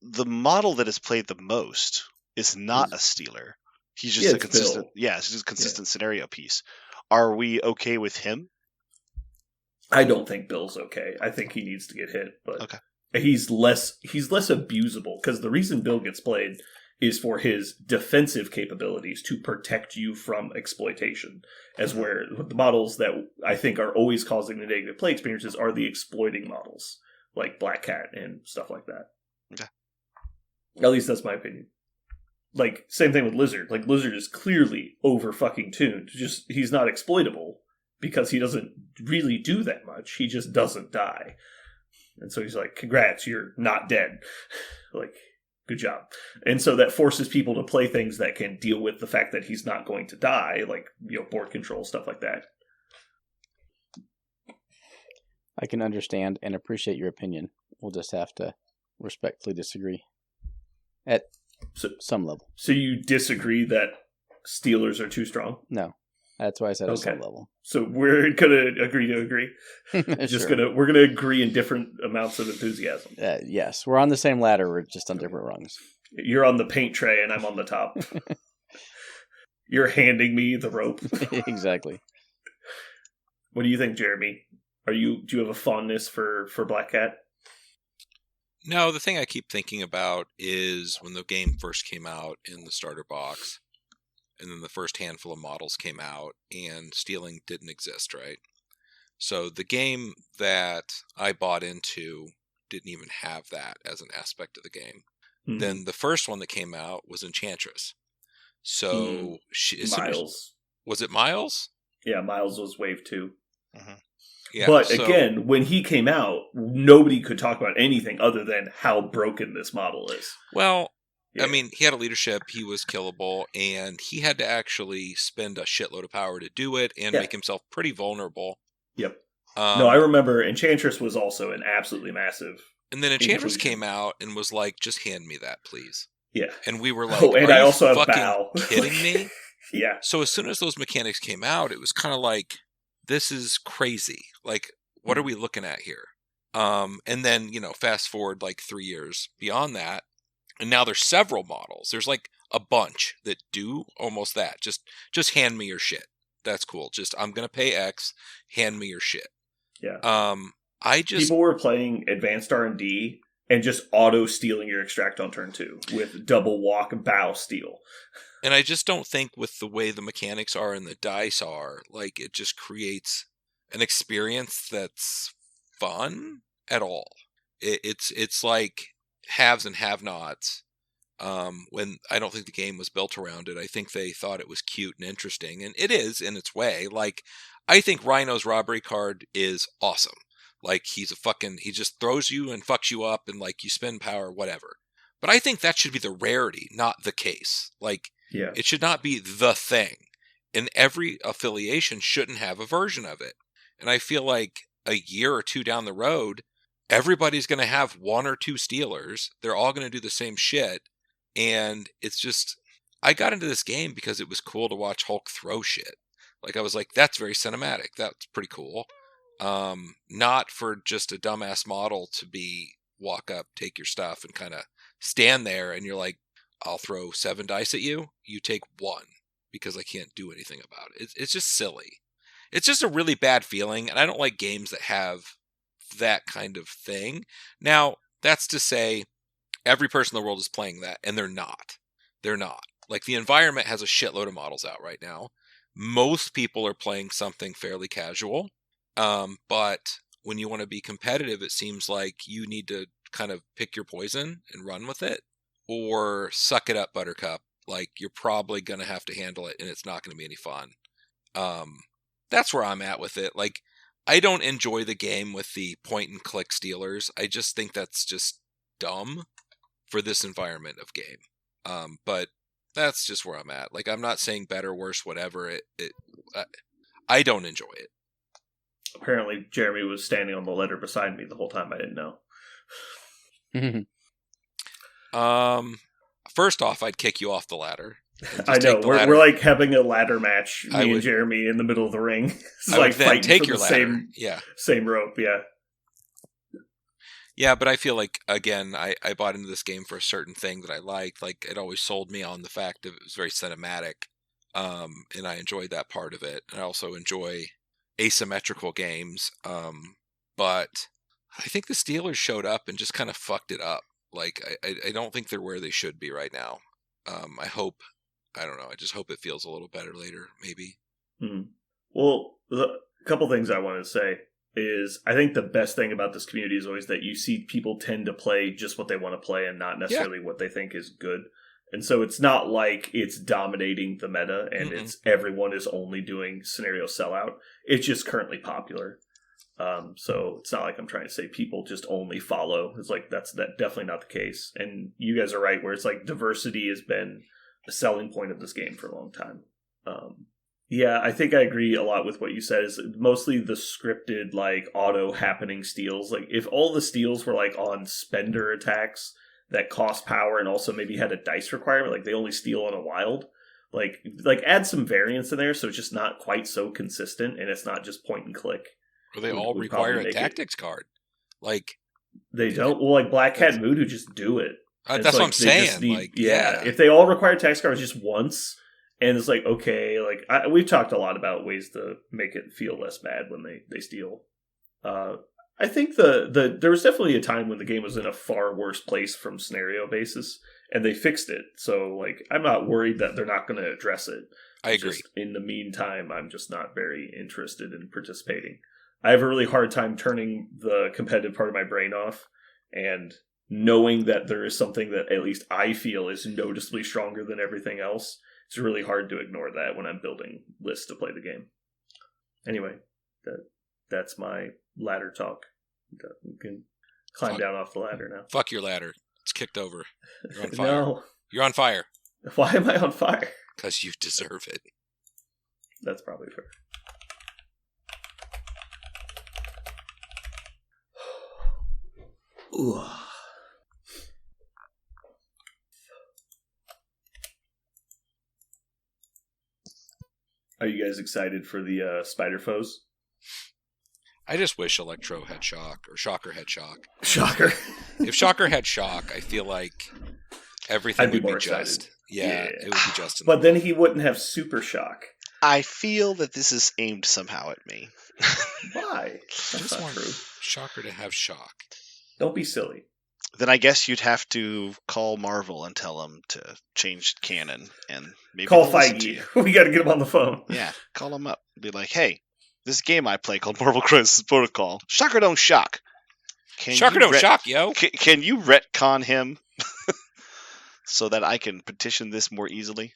The model that is played the most is not a stealer. He's just a consistent. Bill. It's just a consistent scenario piece. Are we okay with him? I don't think Bill's okay. I think he needs to get hit, but okay. He's less abusable, because the reason Bill gets played is for his defensive capabilities to protect you from exploitation, as where the models that I think are always causing the negative play experiences are the exploiting models, like Black Cat and stuff like that. Okay. At least that's my opinion. Like, same thing with Lizard. Like, Lizard is clearly over fucking tuned. He's not exploitable because he doesn't really do that much. He just doesn't die. And so he's like, congrats, you're not dead. Like, good job. And so that forces people to play things that can deal with the fact that he's not going to die, like, board control, stuff like that. I can understand and appreciate your opinion. We'll just have to respectfully disagree at some level. So you disagree that Steelers are too strong? No. That's why I said at some level. So we're gonna agree to agree. We're gonna agree in different amounts of enthusiasm. Yes, we're on the same ladder. We're just on different rungs. You're on the paint tray, and I'm on the top. You're handing me the rope. Exactly. What do you think, Jeremy? Do you have a fondness for Black Cat? No, the thing I keep thinking about is when the game first came out in the starter box. And then the first handful of models came out, and stealing didn't exist, right? So the game that I bought into didn't even have that as an aspect of the game. Mm-hmm. Then the first one that came out was Enchantress. So Miles. Was it Miles? Yeah, Miles was Wave 2. Mm-hmm. Yeah, but again, when he came out, nobody could talk about anything other than how broken this model is. Well... Yeah. I mean, he had a leadership, he was killable, and he had to actually spend a shitload of power to do it and make himself pretty vulnerable. Yep. No, I remember Enchantress was also an absolutely massive And then Enchantress came out and was like, just hand me that, please. Yeah. And we were like, and I also have fucking Bow. Kidding me? Yeah. So as soon as those mechanics came out, it was kind of like, this is crazy. Like, what are we looking at here? And then, fast forward like 3 years beyond that, and now there's several models. There's like a bunch that do almost that. Just hand me your shit. That's cool. Just, I'm going to pay X, hand me your shit. Yeah. People were playing advanced R&D and just auto stealing your extract on turn 2 with double walk, bow, steal. And I just don't think with the way the mechanics are and the dice are, like, it just creates an experience that's fun at all. It's like haves and have-nots. When I don't think the game was built around it. I think they thought it was cute and interesting, and it is in its way. Like, I think Rhino's robbery card is awesome. Like, he just throws you and fucks you up, and like you spend power, whatever. But I think that should be the rarity, not the case. Like, it should not be the thing. And every affiliation shouldn't have a version of it. And I feel like a year or two down the road, everybody's going to have one or two stealers. They're all going to do the same shit. And it's just, I got into this game because it was cool to watch Hulk throw shit. Like, I was like, that's very cinematic. That's pretty cool. Not for just a dumbass model to be walk up, take your stuff, and kind of stand there, and you're like, I'll throw 7 dice at you. You take 1 because I can't do anything about it. It's just silly. It's just a really bad feeling, and I don't like games that have that kind of thing. Now, that's to say, every person in the world is playing that, and they're not. They're not. Like, the environment has a shitload of models out right now. Most people are playing something fairly casual, but when you want to be competitive, it seems like you need to kind of pick your poison and run with it, or suck it up, Buttercup. Like, you're probably going to have to handle it, and it's not going to be any fun. That's where I'm at with it. Like, I don't enjoy the game with the point-and-click stealers. I just think that's just dumb for this environment of game. But that's just where I'm at. Like, I'm not saying better, worse, whatever. I don't enjoy it. Apparently, Jeremy was standing on the ladder beside me the whole time. I didn't know. First off, I'd kick you off the ladder. I know. We're like having a ladder match, and Jeremy in the middle of the ring. It's I like would then fighting take for your the ladder. same rope, yeah. Yeah, but I feel like, again, I bought into this game for a certain thing that I liked. Like, it always sold me on the fact that it was very cinematic, and I enjoyed that part of it. And I also enjoy asymmetrical games, but I think the Steelers showed up and just kind of fucked it up. Like, I don't think they're where they should be right now. I don't know, I just hope it feels a little better later, maybe. Well, a couple things I wanted to say is I think the best thing about this community is always that you see people tend to play just what they want to play and not necessarily what they think is good. And so it's not like it's dominating the meta and it's everyone is only doing scenario sellout. It's just currently popular. So it's not like I'm trying to say people just only follow. It's like that's definitely not the case. And you guys are right where it's like diversity has been a selling point of this game for a long time. Yeah, I think I agree a lot with what you said. Is mostly the scripted, like, auto-happening steals. Like, if all the steals were, like, on spender attacks that cost power and also maybe had a dice requirement, like, they only steal on a wild, like add some variance in there so it's just not quite so consistent and it's not just point and click. Or they all require a tactics card. Like... They don't? Well, like, Black Cat and Voodoo just do it. That's what I'm saying. If they all require tactics cards just once... And it's like, okay, like we've talked a lot about ways to make it feel less bad when they steal. I think there was definitely a time when the game was in a far worse place from scenario basis, and they fixed it. So, like, I'm not worried that they're not going to address it. I agree. Just, in the meantime, I'm just not very interested in participating. I have a really hard time turning the competitive part of my brain off, and knowing that there is something that at least I feel is noticeably stronger than everything else. It's really hard to ignore that when I'm building lists to play the game. Anyway, that's my ladder talk. You can climb down off the ladder now. Fuck your ladder. It's kicked over. You're on fire. No. You're on fire. Why am I on fire? Because you deserve it. That's probably fair. Ooh. Are you guys excited for the spider foes? I just wish Electro had shock, or Shocker had shock. Shocker. If Shocker had shock, I feel like everything would be just. Yeah, it would be just. But then he wouldn't have super shock. I feel that this is aimed somehow at me. Why? That's not true. Shocker to have shock. Don't be silly. Then I guess you'd have to call Marvel and tell them to change canon, and maybe call Feige. We got to get him on the phone. Yeah, call him up. Be like, hey, this game I play called Marvel Crisis Protocol. Shocker don't shock. Shocker don't shock, yo. Can you retcon him so that I can petition this more easily?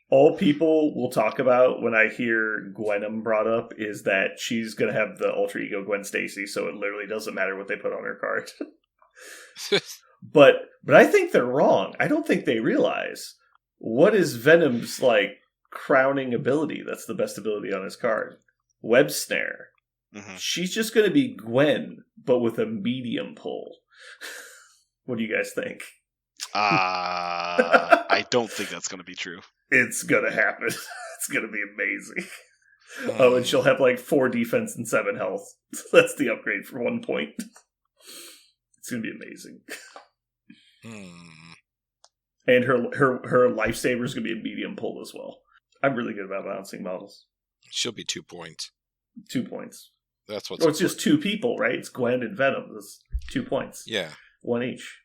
All people will talk about when I hear Gwenum brought up is that she's going to have the alter ego Gwen Stacy, so it literally doesn't matter what they put on her card. But I think they're wrong. I don't think they realize what is Venom's, like, crowning ability that's the best ability on his card. Web Snare. Mm-hmm. She's just going to be Gwen, but with a medium pull. What do you guys think? I don't think that's going to be true. It's going to happen. It's going to be amazing. Oh, and she'll have like 4 defense and 7 health. That's the upgrade for 1 point. It's going to be amazing. And her lifesaver is going to be a medium pull as well. I'm really good about balancing models. She'll be 2 points. 2 points. That's what's. It's just 2 people, right? It's Gwen and Venom. That's 2 points. Yeah. 1 each.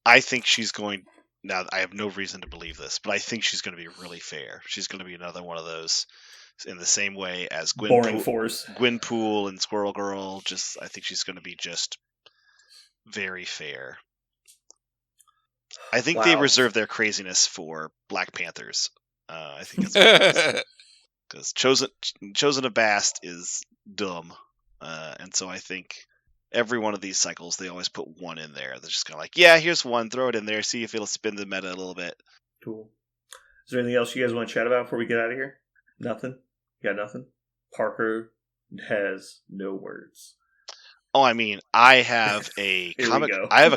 I think she's going. Now, I have no reason to believe this, but I think she's going to be really fair. She's going to be another one of those in the same way as Gwenpool and Squirrel Girl. I think she's going to be just very fair. I think they reserve their craziness for Black Panthers. I think it's because Chosen of Bast is dumb, and so I think every one of these cycles they always put 1 in there. They're just kind of like, yeah, here's 1, throw it in there, see if it'll spin the meta a little bit. Cool. Is there anything else you guys want to chat about before we get out of here? Nothing? You got nothing? Parker has no words. Oh, I mean, I have a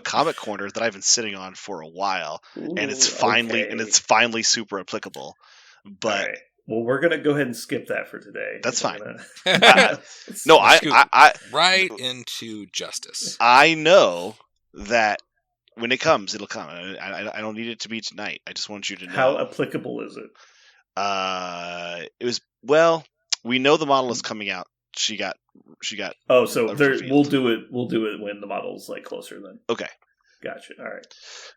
comic corner that I've been sitting on for a while. Ooh, and it's finally super applicable. But right. Well, we're gonna go ahead and skip that for today. That's fine. No, I right into justice. I know that when it comes, it'll come. I don't need it to be tonight. I just want you to know. How applicable is it? It was we know the model is coming out. She got. Oh, so we'll do it. We'll do it when the model's like closer. Then. Okay. Gotcha. All right.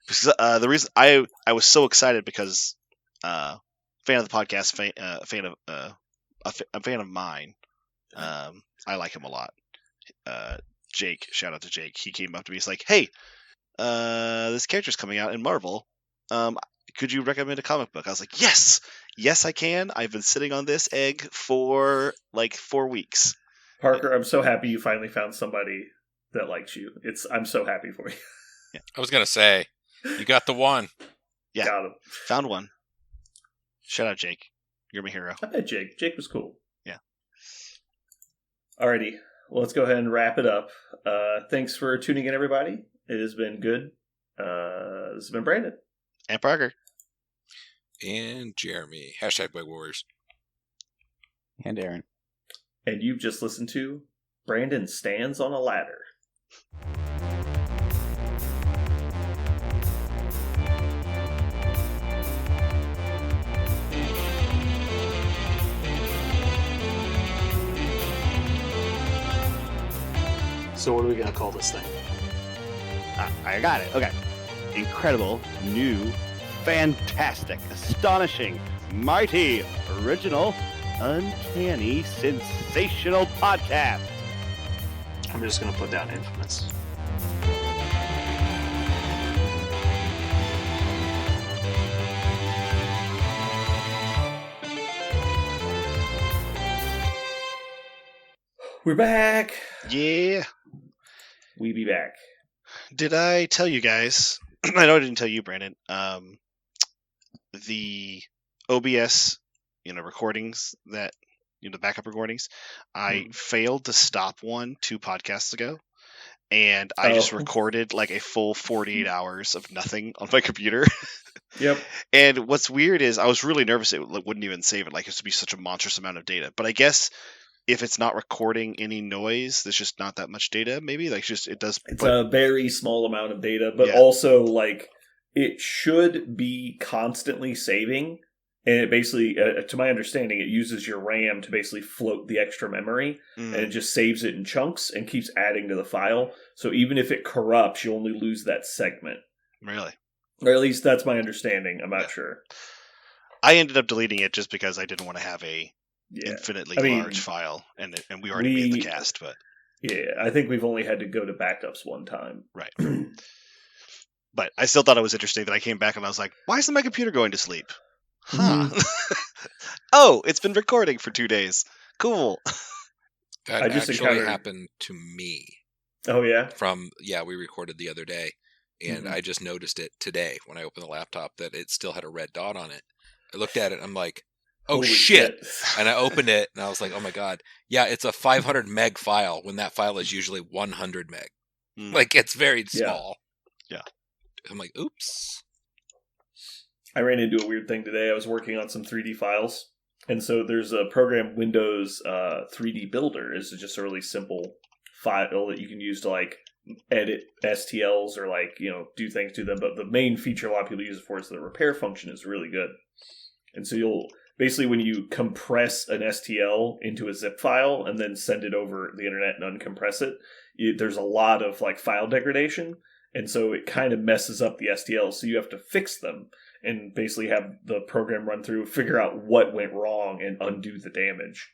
Because the reason I was so excited because fan of the podcast, a fan of mine. I like him a lot. Jake, shout out to Jake. He came up to me. He's like, "Hey, this character's coming out in Marvel. Could you recommend a comic book?" I was like, yes, I can. I've been sitting on this egg for like 4 weeks. Parker, I'm so happy you finally found somebody that likes you. I'm so happy for you. Yeah. I was gonna say, you got the one. Yeah, got him. Found one. Shout out, Jake. You're my hero. I bet Jake. Jake was cool. Yeah. Alrighty. Well, let's go ahead and wrap it up. Thanks for tuning in, everybody. It has been good. This has been Brandon. And Parker. And Jeremy. Hashtag Bug Warriors. And Aaron. And you've just listened to Brandon Stands on a Ladder. So what are we going to call this thing? I got it. Okay. Incredible, new, fantastic, astonishing, mighty, original, uncanny, sensational podcast. I'm just going to put down infamous. We're back. Yeah. We be back. Did I tell you guys? I know I didn't tell you, Brandon. The OBS, recordings that, the backup recordings, I failed to stop one 2 podcasts ago, and I just recorded like a full 48 hours of nothing on my computer. Yep. And what's weird is I was really nervous it wouldn't even save it. Like, it would be such a monstrous amount of data. But I guess if it's not recording any noise, there's just not that much data. Maybe it does. It's a very small amount of data, but also like it should be constantly saving. And it basically, to my understanding, it uses your RAM to basically float the extra memory, and it just saves it in chunks and keeps adding to the file. So even if it corrupts, you only lose that segment. Really? Or at least that's my understanding. I'm not sure. I ended up deleting it just because I didn't want to have a infinitely large file, and we already made the cast. But I think we've only had to go to backups one time. Right. But I still thought it was interesting that I came back and I was like, why isn't my computer going to sleep? Huh. Oh, it's been recording for 2 days. Cool. That actually happened to me. Oh, yeah? We recorded the other day, and I just noticed it today when I opened the laptop that it still had a red dot on it. I looked at it, and I'm like, oh, holy shit. And I opened it, and I was like, oh my god. Yeah, it's a 500 meg file when that file is usually 100 meg. Like, it's very small. Yeah. I'm like, oops. I ran into a weird thing today. I was working on some 3D files. And so there's a program, Windows 3D Builder. It's just a really simple file that you can use to like edit STLs or like, do things to them. But the main feature a lot of people use it for is the repair function is really good. And so you'll basically, when you compress an STL into a zip file and then send it over the internet and uncompress it, there's a lot of like file degradation. And so it kind of messes up the STLs. So you have to fix them and basically have the program run through, figure out what went wrong, and undo the damage.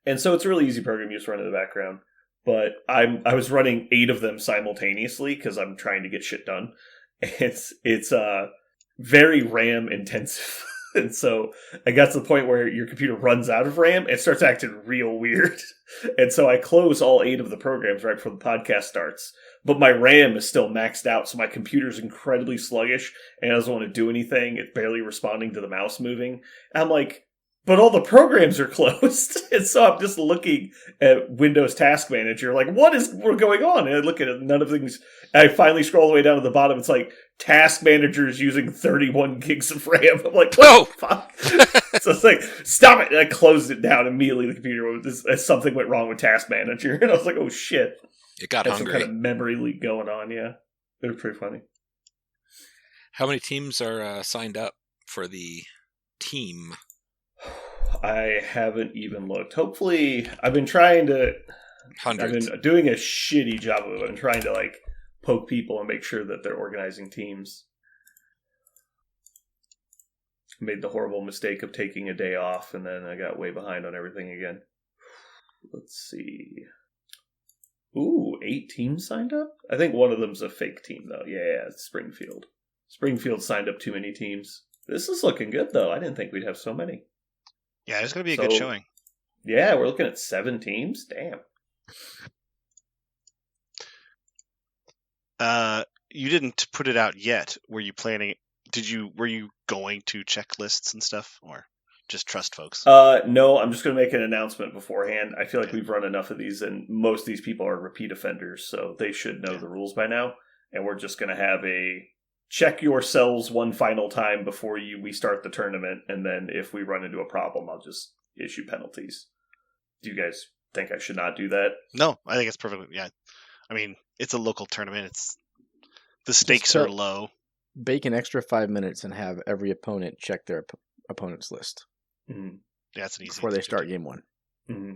And so it's a really easy program you just run in the background. But I was running 8 of them simultaneously because I'm trying to get shit done. It's very RAM intensive. And so I got to the point where your computer runs out of RAM and starts acting real weird. And so I close all 8 of the programs right before the podcast starts. But my RAM is still maxed out, so my computer's incredibly sluggish, and it doesn't want to do anything. It's barely responding to the mouse moving. And I'm like, but all the programs are closed. And so I'm just looking at Windows Task Manager, like, what is going on? And I look at it, none of things. I finally scroll all the way down to the bottom. It's like, Task Manager is using 31 gigs of RAM. I'm like, what the fuck? So it's like, stop it. And I closed it down immediately. The computer, something went wrong with Task Manager. And I was like, oh shit. It got hungry. Some kind of memory leak going on, yeah. It was pretty funny. How many teams are signed up for the team? I haven't even looked. Hopefully, I've been trying to... Hundreds. I've been doing a shitty job of it. I've been trying to, like, poke people and make sure that they're organizing teams. Made the horrible mistake of taking a day off, and then I got way behind on everything again. Let's see... Ooh, 8 teams signed up? I think one of them's a fake team, though. Yeah, it's Springfield. Springfield signed up too many teams. This is looking good, though. I didn't think we'd have so many. Yeah, it's going to be a good showing. Yeah, we're looking at 7 teams. Damn. You didn't put it out yet. Were you planning? Were you going to check lists and stuff, or? just trust folks? No, I'm just going to make an announcement beforehand. I feel like we've run enough of these, and most of these people are repeat offenders, so they should know the rules by now. And we're just going to have a check yourselves one final time before we start the tournament, and then if we run into a problem, I'll just issue penalties. Do you guys think I should not do that? No, I think it's perfectly. Yeah, I mean, it's a local tournament. The stakes are low. Bake an extra 5 minutes and have every opponent check their opponent's list. Mm-hmm. Yeah, that's an easy before they start game one. Mm-hmm.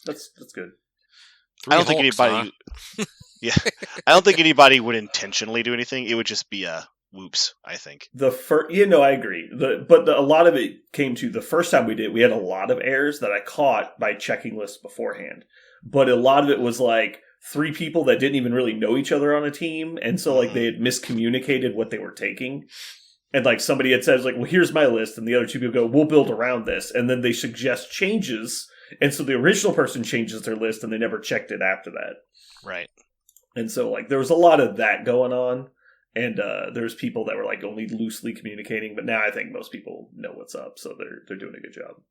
That's good. I don't think anybody. Yeah, I don't think anybody would intentionally do anything. It would just be a whoops. I think I agree. A lot of it came to the first time we had a lot of errors that I caught by checking lists beforehand. But a lot of it was like 3 people that didn't even really know each other on a team, and so like they had miscommunicated what they were taking. And like somebody had said, like, well, here's my list, and the other 2 people go, we'll build around this, and then they suggest changes, and so the original person changes their list, and they never checked it after that. Right. And so like there was a lot of that going on, and there's people that were like only loosely communicating, but now I think most people know what's up, so they're doing a good job.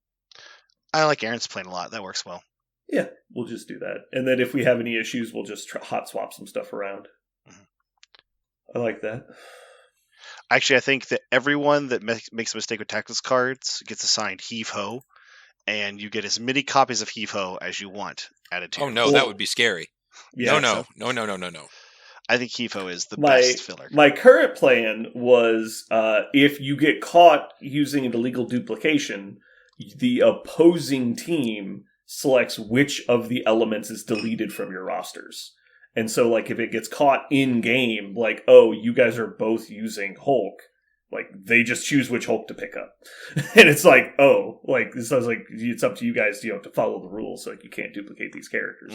I like Aaron's playing a lot. That works well. Yeah, we'll just do that. And then if we have any issues, we'll just hot swap some stuff around. Mm-hmm. I like that. Actually, I think that everyone that makes a mistake with tactics cards gets assigned Heave Ho, and you get as many copies of Heave Ho as you want added to. Oh no, that would be scary. Yeah, no. I think Heave Ho is the best filler. My current plan was if you get caught using an illegal duplication, the opposing team selects which of the elements is deleted from your rosters. And so, like, if it gets caught in game, like, oh, you guys are both using Hulk, like, they just choose which Hulk to pick up. And it's like, oh, like, this sounds like it's up to you guys, to follow the rules. So, like, you can't duplicate these characters.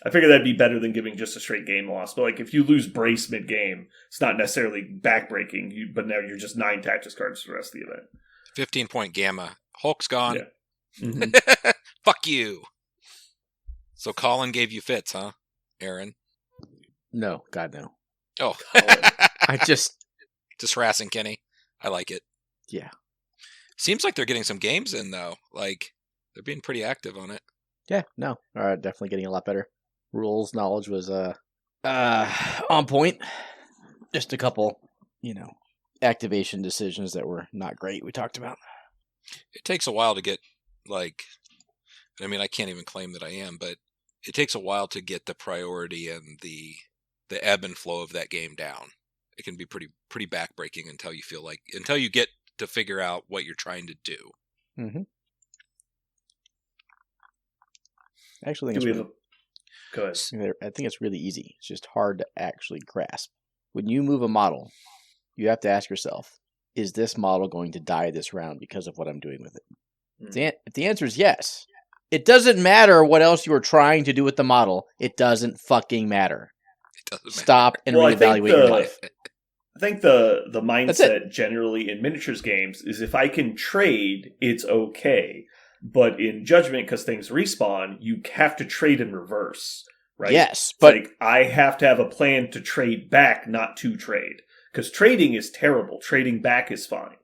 I figure that'd be better than giving just a straight game loss. But, like, if you lose Brace mid-game, it's not necessarily backbreaking, but now you're just 9 tactics cards for the rest of the event. 15-point gamma. Hulk's gone. Yeah. Mm-hmm. Fuck you. So Colin gave you fits, huh, Aaron? No, God, no. Oh. I just harassing Kenny. I like it. Yeah. Seems like they're getting some games in, though. Like, they're being pretty active on it. Yeah, no. Definitely getting a lot better. Rules knowledge was on point. Just a couple, activation decisions that were not great we talked about. It takes a while to get, like, I mean, I can't even claim that I am, but it takes a while to get the priority and the ebb and flow of that game down. It can be pretty backbreaking until you get to figure out what you're trying to do. Mm-hmm. I actually think I think it's really easy. It's just hard to actually grasp. When you move a model, you have to ask yourself, is this model going to die this round because of what I'm doing with it? If the answer is yes, it doesn't matter what else you are trying to do with the model. It doesn't fucking matter. Stop and reevaluate your life. I think the mindset generally in miniatures games is if I can trade, it's okay. But in Judgment, because things respawn, you have to trade in reverse, right? Yes, but I have to have a plan to trade back, not to trade. Because trading is terrible. Trading back is fine.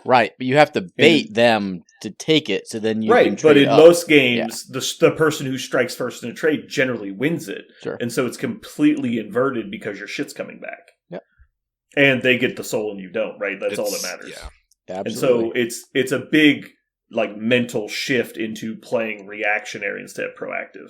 Right, but you have to bait them to take it, so then you can trade but in up. most games, the person who strikes first in a trade generally wins it. Sure. And so it's completely inverted because your shit's coming back. Yep. And they get the soul and you don't, right? That's all that matters. Yeah, absolutely. And so it's a big mental shift into playing reactionary instead of proactive.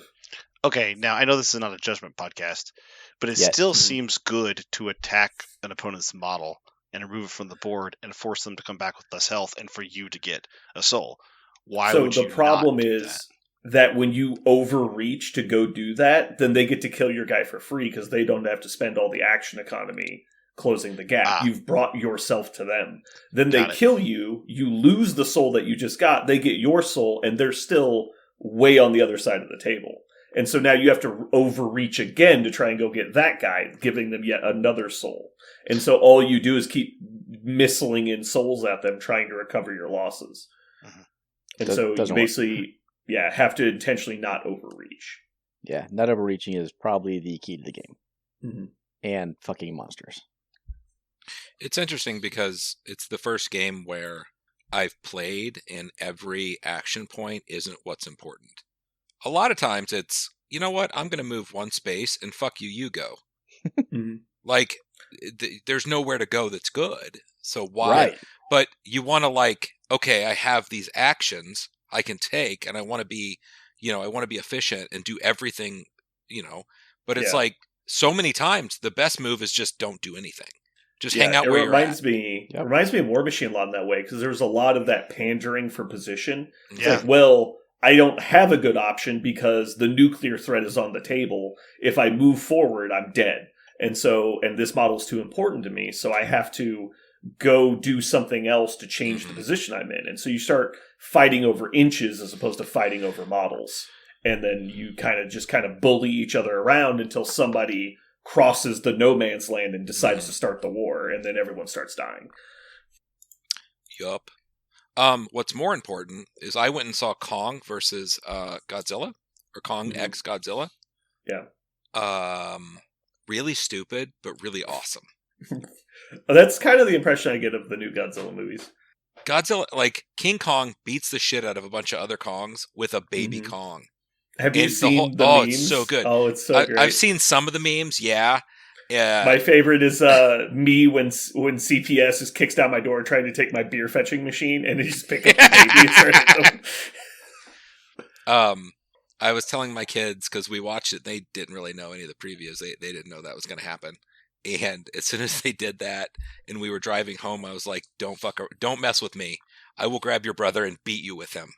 Okay, now I know this is not a Judgment podcast, but it still seems good to attack an opponent's model and remove it from the board and force them to come back with less health and for you to get a soul. Why would you not do that? So the problem is that when you overreach to go do that, then they get to kill your guy for free because they don't have to spend all the action economy closing the gap. You've brought yourself to them. Then they kill you, you lose the soul that you just got, they get your soul, and they're still way on the other side of the table. And so now you have to overreach again to try and go get that guy, giving them yet another soul. And so all you do is keep missiling in souls at them, trying to recover your losses. And so you basically, have to intentionally not overreach. Yeah, not overreaching is probably the key to the game. Mm-hmm. And fucking monsters. It's interesting because it's the first game where I've played, and every action point isn't what's important. A lot of times it's, you know what, I'm going to move one space and fuck you, you go. Like, there's nowhere to go that's good. So why? Right. But you want to like, okay, I have these actions I can take, and I want to be, I want to be efficient and do everything, but it's like so many times the best move is just don't do anything. Just hang out where you're at. It reminds me of War Machine a lot in that way, because there's a lot of that pandering for position. It's Yeah. like, well, I don't have a good option because the nuclear threat is on the table. If I move forward, I'm dead. And this model's too important to me, so I have to go do something else to change the position I'm in. And so you start fighting over inches as opposed to fighting over models. And then you kind of bully each other around until somebody crosses the no man's land and decides to start the war, and then everyone starts dying. Yup. What's more important is I went and saw Kong versus Godzilla, or Kong X Godzilla. Yeah. Really stupid, but really awesome. That's kind of the impression I get of the new Godzilla movies. Godzilla, like King Kong beats the shit out of a bunch of other Kongs with a baby Kong. Have you seen the memes? It's so good. Oh, it's so great. I've seen some of the memes, yeah. My favorite is me when CPS just kicks down my door trying to take my beer fetching machine, and they just pick up the baby and start. I was telling my kids, because we watched it, they didn't really know any of the previews. They didn't know that was going to happen. And as soon as they did that, and we were driving home, I was like, don't mess with me. I will grab your brother and beat you with him.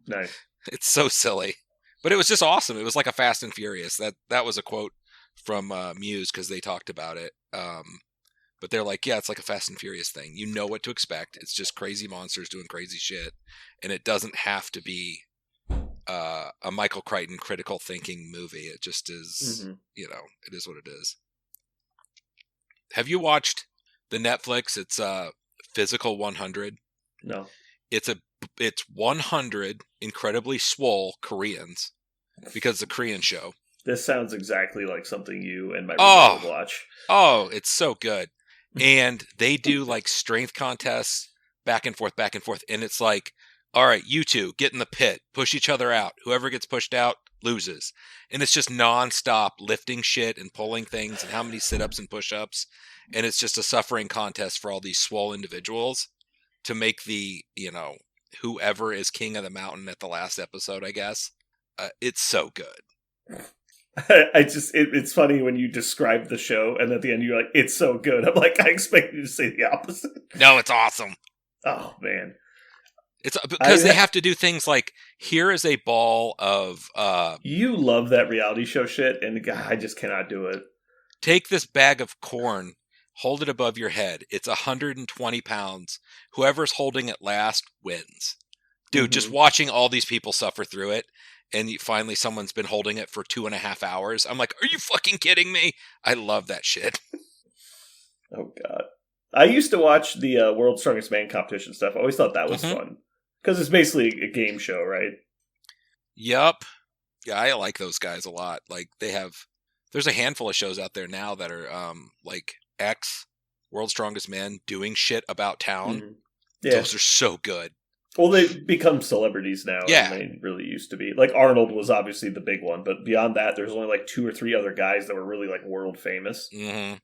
Nice. It's so silly. But it was just awesome. It was like a Fast and Furious. That was a quote from Muse, because they talked about it. But they're like, yeah, it's like a Fast and Furious thing. You know what to expect. It's just crazy monsters doing crazy shit. And it doesn't have to be a Michael Crichton critical thinking movie. It just is, it is what it is. Have you watched the Netflix? It's Physical 100. No. It's 100 incredibly swole Koreans, because it's a Korean show. This sounds exactly like something you and my roommate would watch. Oh, it's so good. And they do like strength contests back and forth. And it's like, all right, you two get in the pit, push each other out. Whoever gets pushed out loses. And it's just nonstop lifting shit and pulling things and how many sit-ups and push-ups. And it's just a suffering contest for all these swole individuals to make the, whoever is king of the mountain at the last episode, I guess. It's so good. It's funny when you describe the show and at the end you're like, it's so good. I'm like, I expect you to say the opposite. No, it's awesome. Oh, man. It's because they have to do things like, here is a ball of... you love that reality show shit, and God, I just cannot do it. Take this bag of corn, hold it above your head. It's 120 pounds. Whoever's holding it last wins. Dude, just watching all these people suffer through it, and finally someone's been holding it for 2.5 hours. I'm like, are you fucking kidding me? I love that shit. Oh, God. I used to watch the World's Strongest Man competition stuff. I always thought that was fun. Because it's basically a game show, right? Yup. Yeah, I like those guys a lot. Like, there's a handful of shows out there now that are, like, World's Strongest Man, doing shit about town. Yeah. Those are so good. Well, they've become celebrities now. Yeah. Than they really used to be. Like, Arnold was obviously the big one, but beyond that, there's only like 2 or 3 other guys that were really, like, world famous. Mm-hmm.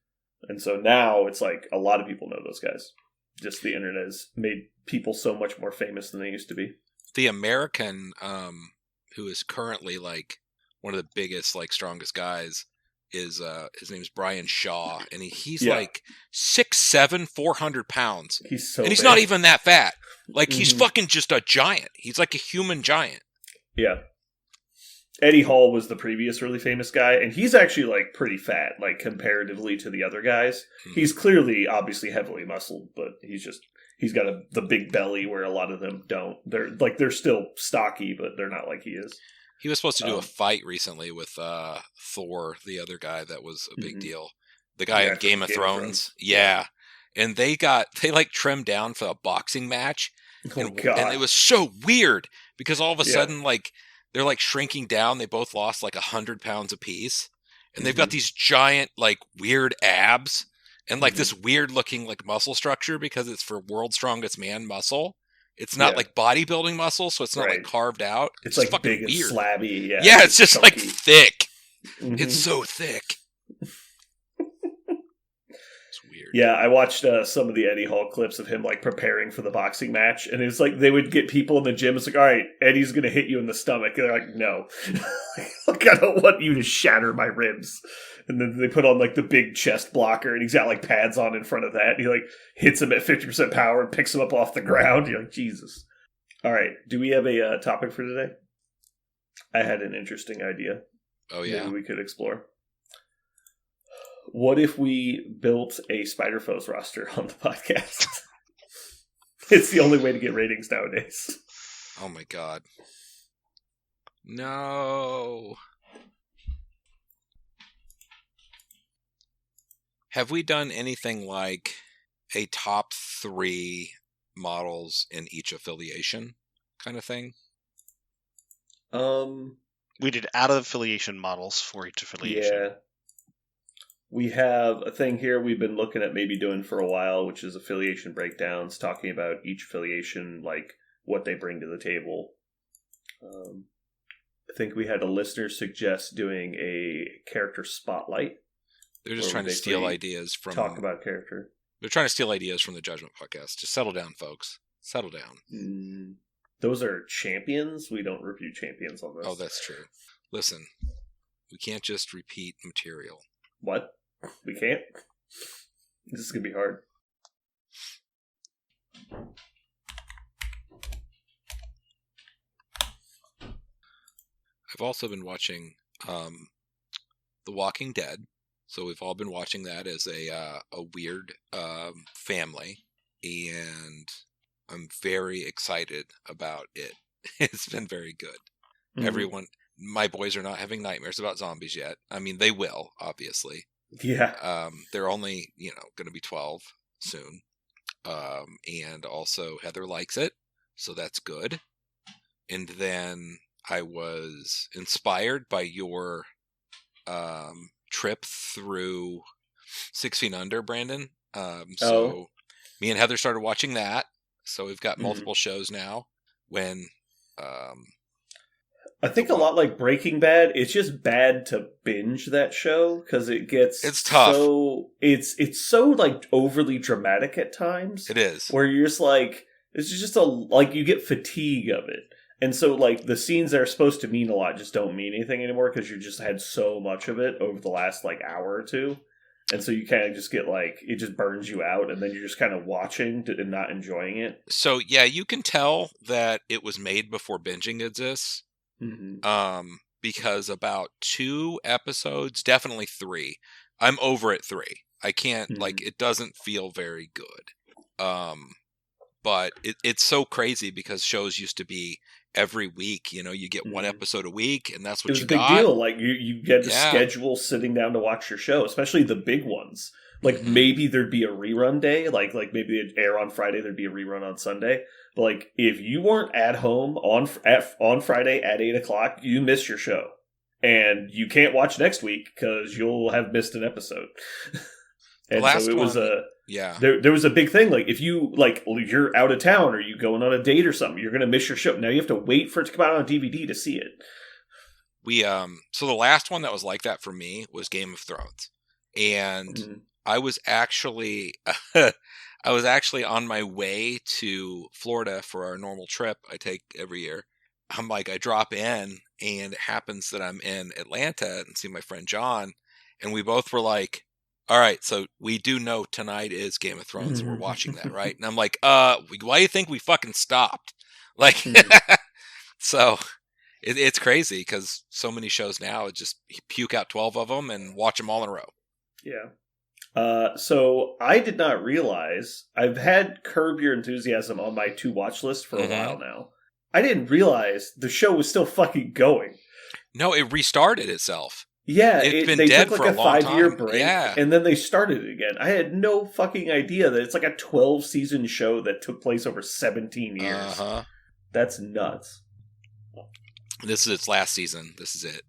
And so now it's like a lot of people know those guys. Just the internet has made people so much more famous than they used to be. The American, who is currently like one of the biggest, like strongest guys, is his name's Brian Shaw, and he's like 6'7", 400 pounds. He's so and he's big. not even that fat. Like he's fucking just a giant. He's like a human giant. Yeah. Eddie Hall was the previous really famous guy, and he's actually like pretty fat, like comparatively to the other guys. He's clearly, obviously, heavily muscled, but he's got the big belly where a lot of them don't. They're still stocky, but they're not like he is. He was supposed to do a fight recently with Thor, the other guy that was a big deal. The guy in Game of Thrones. Yeah. And they like trimmed down for a boxing match. Oh, God. And it was so weird because all of a sudden, like, they're like shrinking down. They both lost like 100 pounds apiece. And they've got these giant, like, weird abs. and like this weird looking like muscle structure because it's for World's Strongest Man muscle. It's not like bodybuilding muscle, so it's not like carved out. It's like fucking big weird. And slabby. Yeah, yeah, it's just chunky. like thick. It's so thick. It's weird. Yeah, I watched some of the Eddie Hall clips of him like preparing for the boxing match, and it's like they would get people in the gym. It's like, all right, Eddie's gonna hit you in the stomach. And they're like, no, like, I don't want you to shatter my ribs. And then they put on like the big chest blocker, and he's got like pads on in front of that. And he like hits him at 50% power and picks him up off the ground. You're like, Jesus. All right, do we have a topic for today? I had an interesting idea. Oh yeah, maybe we could explore. What if we built a Spider Foes roster on the podcast? It's the only way to get ratings nowadays. Oh my god. No. Have we done anything like a top 3 models in each affiliation kind of thing? We did out of affiliation models for each affiliation. Yeah. We have a thing here we've been looking at maybe doing for a while, which is affiliation breakdowns, talking about each affiliation, like what they bring to the table. I think we had a listener suggest doing a character spotlight. They're just trying to steal ideas from... Talk about character. They're trying to steal ideas from the Judgment Podcast. Just settle down, folks. Settle down. Those are champions. We don't review champions on this. Oh, that's true. Listen, we can't just repeat material. What? We can't? This is going to be hard. I've also been watching The Walking Dead. So we've all been watching that as a weird family. And I'm very excited about it. It's been very good. Everyone, my boys are not having nightmares about zombies yet. I mean, they will, obviously. Yeah. They're only, going to be 12 soon. And also Heather likes it, so that's good. And then I was inspired by your trip through 6 Feet Under, Brandon. So me and Heather started watching that. So we've got multiple shows now. When I think a lot like Breaking Bad, it's just bad to binge that show because it's tough. So it's so like overly dramatic at times. It is, where you're just like it's just you get fatigue of it, and so like the scenes that are supposed to mean a lot just don't mean anything anymore because you just had so much of it over the last like hour or two, and so you kind of just get like it just burns you out, and then you're just kind of watching and not enjoying it. So yeah, you can tell that it was made before binging exists. Because about 2 episodes, definitely 3. I'm over at 3. I can't it doesn't feel very good. But it's so crazy because shows used to be every week. You get 1 episode a week, and that's what you got. It was a big deal. Like you get to schedule sitting down to watch your show, especially the big ones. Like maybe there'd be a rerun day, like maybe it'd air on Friday, there'd be a rerun on Sunday. But like if you weren't at home on Friday at 8:00, you miss your show, and you can't watch next week because you'll have missed an episode. And so it was there was a big thing. Like if you you're out of town or you going on a date or something, you're gonna miss your show. Now you have to wait for it to come out on DVD to see it. We so the last one that was like that for me was Game of Thrones, and I was actually on my way to Florida for our normal trip I take every year. I drop in, and it happens that I'm in Atlanta and see my friend John, and we both were like, all right, so we do know tonight is Game of Thrones, and we're watching that, right? And I'm like, why do you think we fucking stopped? Like, so it's crazy because so many shows now, just puke out 12 of them and watch them all in a row. Yeah. So I did not realize I've had Curb Your Enthusiasm on my to watch list for a while now. I didn't realize the show was still fucking going. No, it restarted itself. Yeah, it's been they dead took for like a a long 5-year time. break, Yeah. And then they started it again. I had no fucking idea that it's like a 12-season show that took place over 17 years. That's nuts. This is its last season. This is it.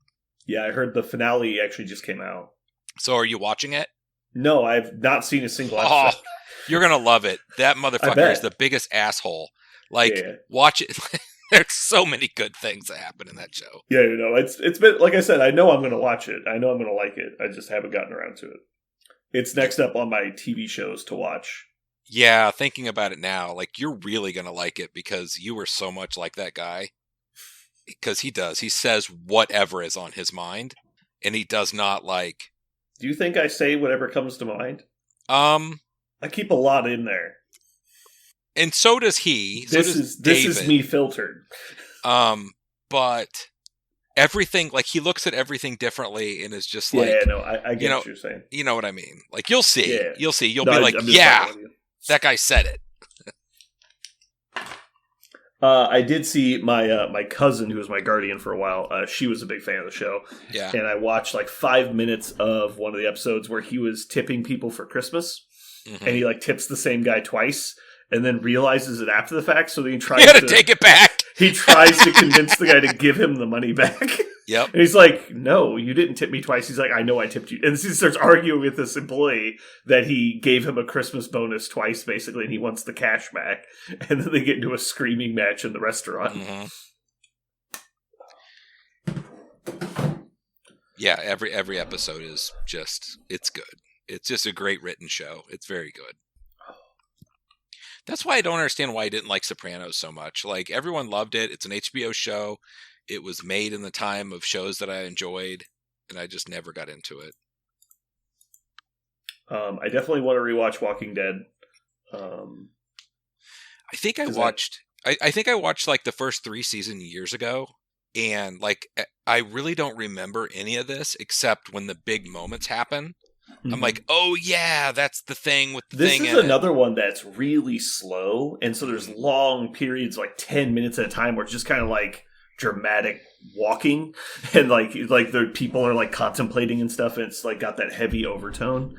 Yeah, I heard the finale actually just came out. So are you watching it? No, I've not seen a single Oh, episode. you're gonna love it. That motherfucker is the biggest asshole. Like, watch it. There's so many good things that happen in that show. Yeah, it's been, like I said, I know I'm gonna watch it. I know I'm gonna like it. I just haven't gotten around to it. It's next up on my TV shows to watch. Yeah, thinking about it now, like, you're really gonna like it because you were so much like that guy. Because he does. He says whatever is on his mind, and he does not like. Do you think I say whatever comes to mind? I keep a lot in there, and so does he. This is me filtered. But everything, like, he looks at everything differently and is just like, I get what you're saying. You know what I mean? Like, you'll see. Yeah. You'll see. You'll be like, yeah, that guy said it. I did see my cousin, who was my guardian for a while. She was a big fan of the show. Yeah. And I watched like 5 minutes of one of the episodes where he was tipping people for Christmas. Mm-hmm. And he like tips the same guy twice and then realizes it after the fact. So then he tries to take it back. He tries to convince the guy to give him the money back. Yep. And he's like, no, you didn't tip me twice. He's like, I know I tipped you. And he starts arguing with this employee that he gave him a Christmas bonus twice, basically, and he wants the cash back. And then they get into a screaming match in the restaurant. Mm-hmm. Yeah, every episode is just, it's good. It's just a great written show. It's very good. That's why I don't understand why I didn't like Sopranos so much. Like, everyone loved it. It's an HBO show. It was made in the time of shows that I enjoyed, and I just never got into it. I definitely want to rewatch Walking Dead. I think I watched like the first 3 seasons years ago, and like I really don't remember any of this except when the big moments happen. Mm-hmm. I'm like, oh yeah, that's the thing with the thing. This is another one that's really slow, and so there's long periods, like 10 minutes at a time, where it's just kind of like dramatic walking, and like the people are like contemplating and stuff, and it's like got that heavy overtone,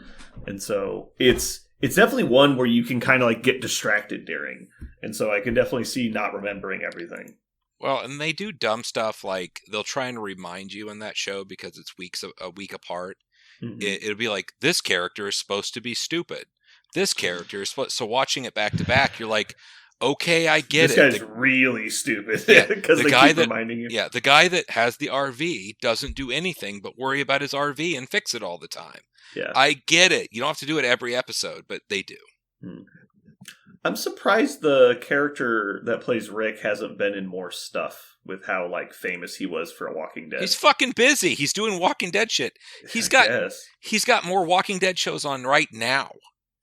and so it's definitely one where you can kind of like get distracted during, and so I can definitely see not remembering everything. Well, and they do dumb stuff, like they'll try and remind you in that show because it's a week apart. Mm-hmm. It'll be like, this character is supposed to be stupid. This character is supposed... So watching it back to back, you're like, okay, I get it. This guy's really stupid. Yeah, because they keep reminding you. Yeah, the guy that has the RV doesn't do anything but worry about his RV and fix it all the time. Yeah, I get it. You don't have to do it every episode, but they do. I'm surprised the character that plays Rick hasn't been in more stuff, with how like famous he was for Walking Dead. He's fucking busy. He's doing Walking Dead shit. He's got more Walking Dead shows on right now.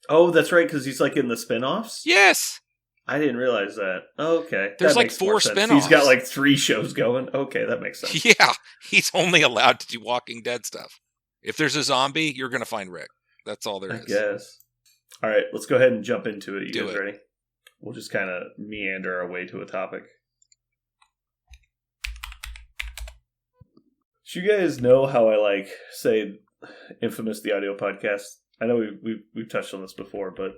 Oh, that's right, because he's like in the spinoffs? Yes. I didn't realize that. Okay. There's like 4 spinoffs. He's got like 3 shows going. Okay, that makes sense. Yeah, he's only allowed to do Walking Dead stuff. If there's a zombie, you're going to find Rick. That's all there is. I guess. All right, let's go ahead and jump into it. You guys it. Ready? We'll just kind of meander our way to a topic. Do you guys know how I like say Infamous the audio podcast? I know we've touched on this before, but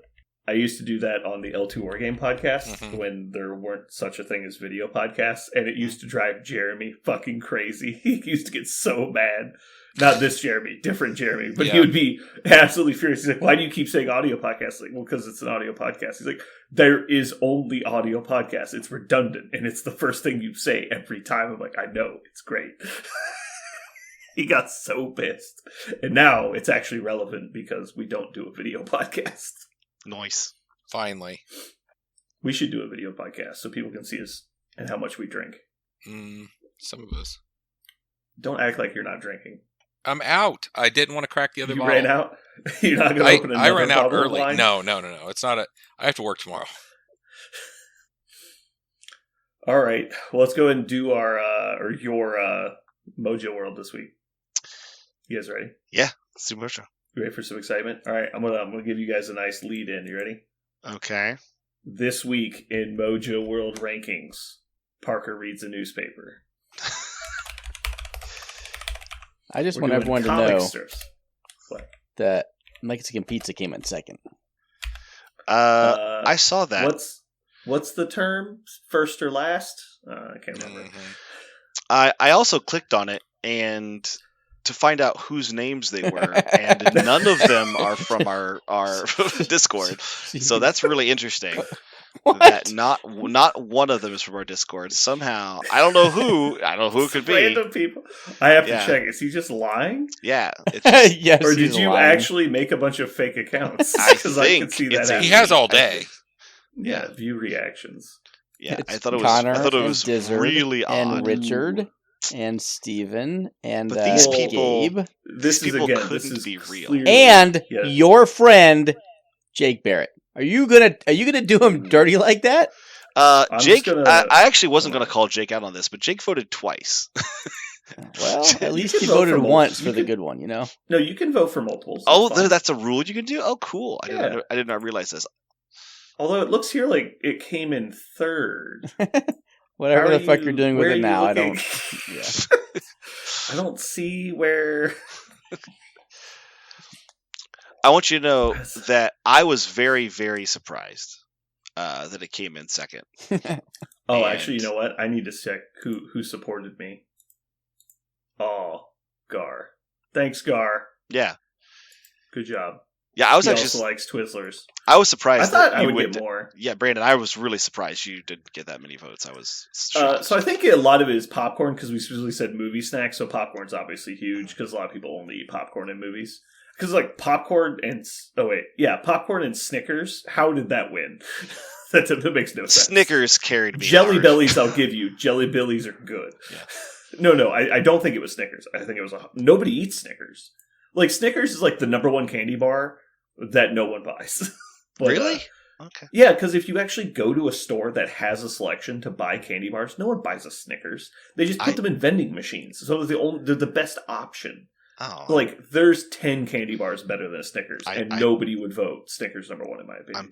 I used to do that on the L2 Wargame podcast when there weren't such a thing as video podcasts, and it used to drive Jeremy fucking crazy. He used to get so mad. Not this Jeremy, different Jeremy, but he would be absolutely furious. He's like, why do you keep saying audio podcast? Like, well, because it's an audio podcast. He's like, there is only audio podcast. It's redundant, and it's the first thing you say every time. I'm like, I know, it's great. He got so pissed. And now it's actually relevant because we don't do a video podcast. Nice. Finally. We should do a video podcast so people can see us and how much we drink. Some of us. Don't act like you're not drinking. I'm out. I didn't want to crack the other bottle. You ran out? You're not going to open another I ran out bottle early. of wine? No. It's not I have to work tomorrow. All right. Well, let's go ahead and do your Mojo World this week. You guys ready? Yeah, let's do Mojo. You ready for some excitement? All right, I'm gonna give you guys a nice lead in. You ready? Okay. This week in Mojo World Rankings, Parker reads a newspaper. I just want everyone to know that Mexican pizza came in second. I saw that. What's the term? First or last? I can't remember. I also clicked on it, and to find out whose names they were, and none of them are from our Discord. So that's really interesting. What? That not one of them is from our Discord. Somehow, I don't know who it could be. Random people. I have to check. Is he just lying? Yeah. It's just, Yes, or he's did you lying. actually make a bunch of fake accounts? I 'Cause think can see it's that a- He happening. has all day. Yeah, view reactions. yeah. It's I thought it Connor was and Dizzard really odd. and Richard and Steven and But these people- Gabe This These is people again. couldn't This is be real. clearly- and Yes. your friend Jake Barrett. Are you gonna do him dirty like that? I'm Jake, just gonna- I actually wasn't going to call Jake out on this, but Jake voted twice. Well, at least can he vote voted for once multiple. for You the can- good one, you know. No, you can vote for multiples. Oh, That's fine. that's a rule you can do? Oh, cool. Yeah. I did not realize this. Although it looks here like it came in third. Whatever How the are fuck you- you're doing with where it are you now, I looking? don't. Yeah. I don't see where. I want you to know Yes. that I was very, very surprised that it came in second. Oh, And- actually, you know what? I need to check who supported me. Oh, Gar. Thanks, Gar. Yeah. Good job. Yeah, I was He actually also likes Twizzlers. I was I surprised thought that I you would went. get more. Yeah, Brandon, I was really surprised you didn't get that many votes. I was shocked. So I think a lot of it is popcorn because we specifically said movie snacks. So popcorn's obviously huge because a lot of people only eat popcorn in movies. Because like popcorn and popcorn and Snickers. How did that win? that makes no sense. Snickers carried me. Jelly hard. Bellies, I'll give you. Jelly Bellies are good. Yeah. No, I don't think it was Snickers. I think it was nobody eats Snickers. Like Snickers is like the number one candy bar that no one buys. But, Really? Okay. yeah, because if you actually go to a store that has a selection to buy candy bars, no one buys a Snickers. They just put them in vending machines, so they're the best option. Oh, Like, there's 10 candy bars better than a Snickers, and I- nobody would vote Snickers number one in my opinion.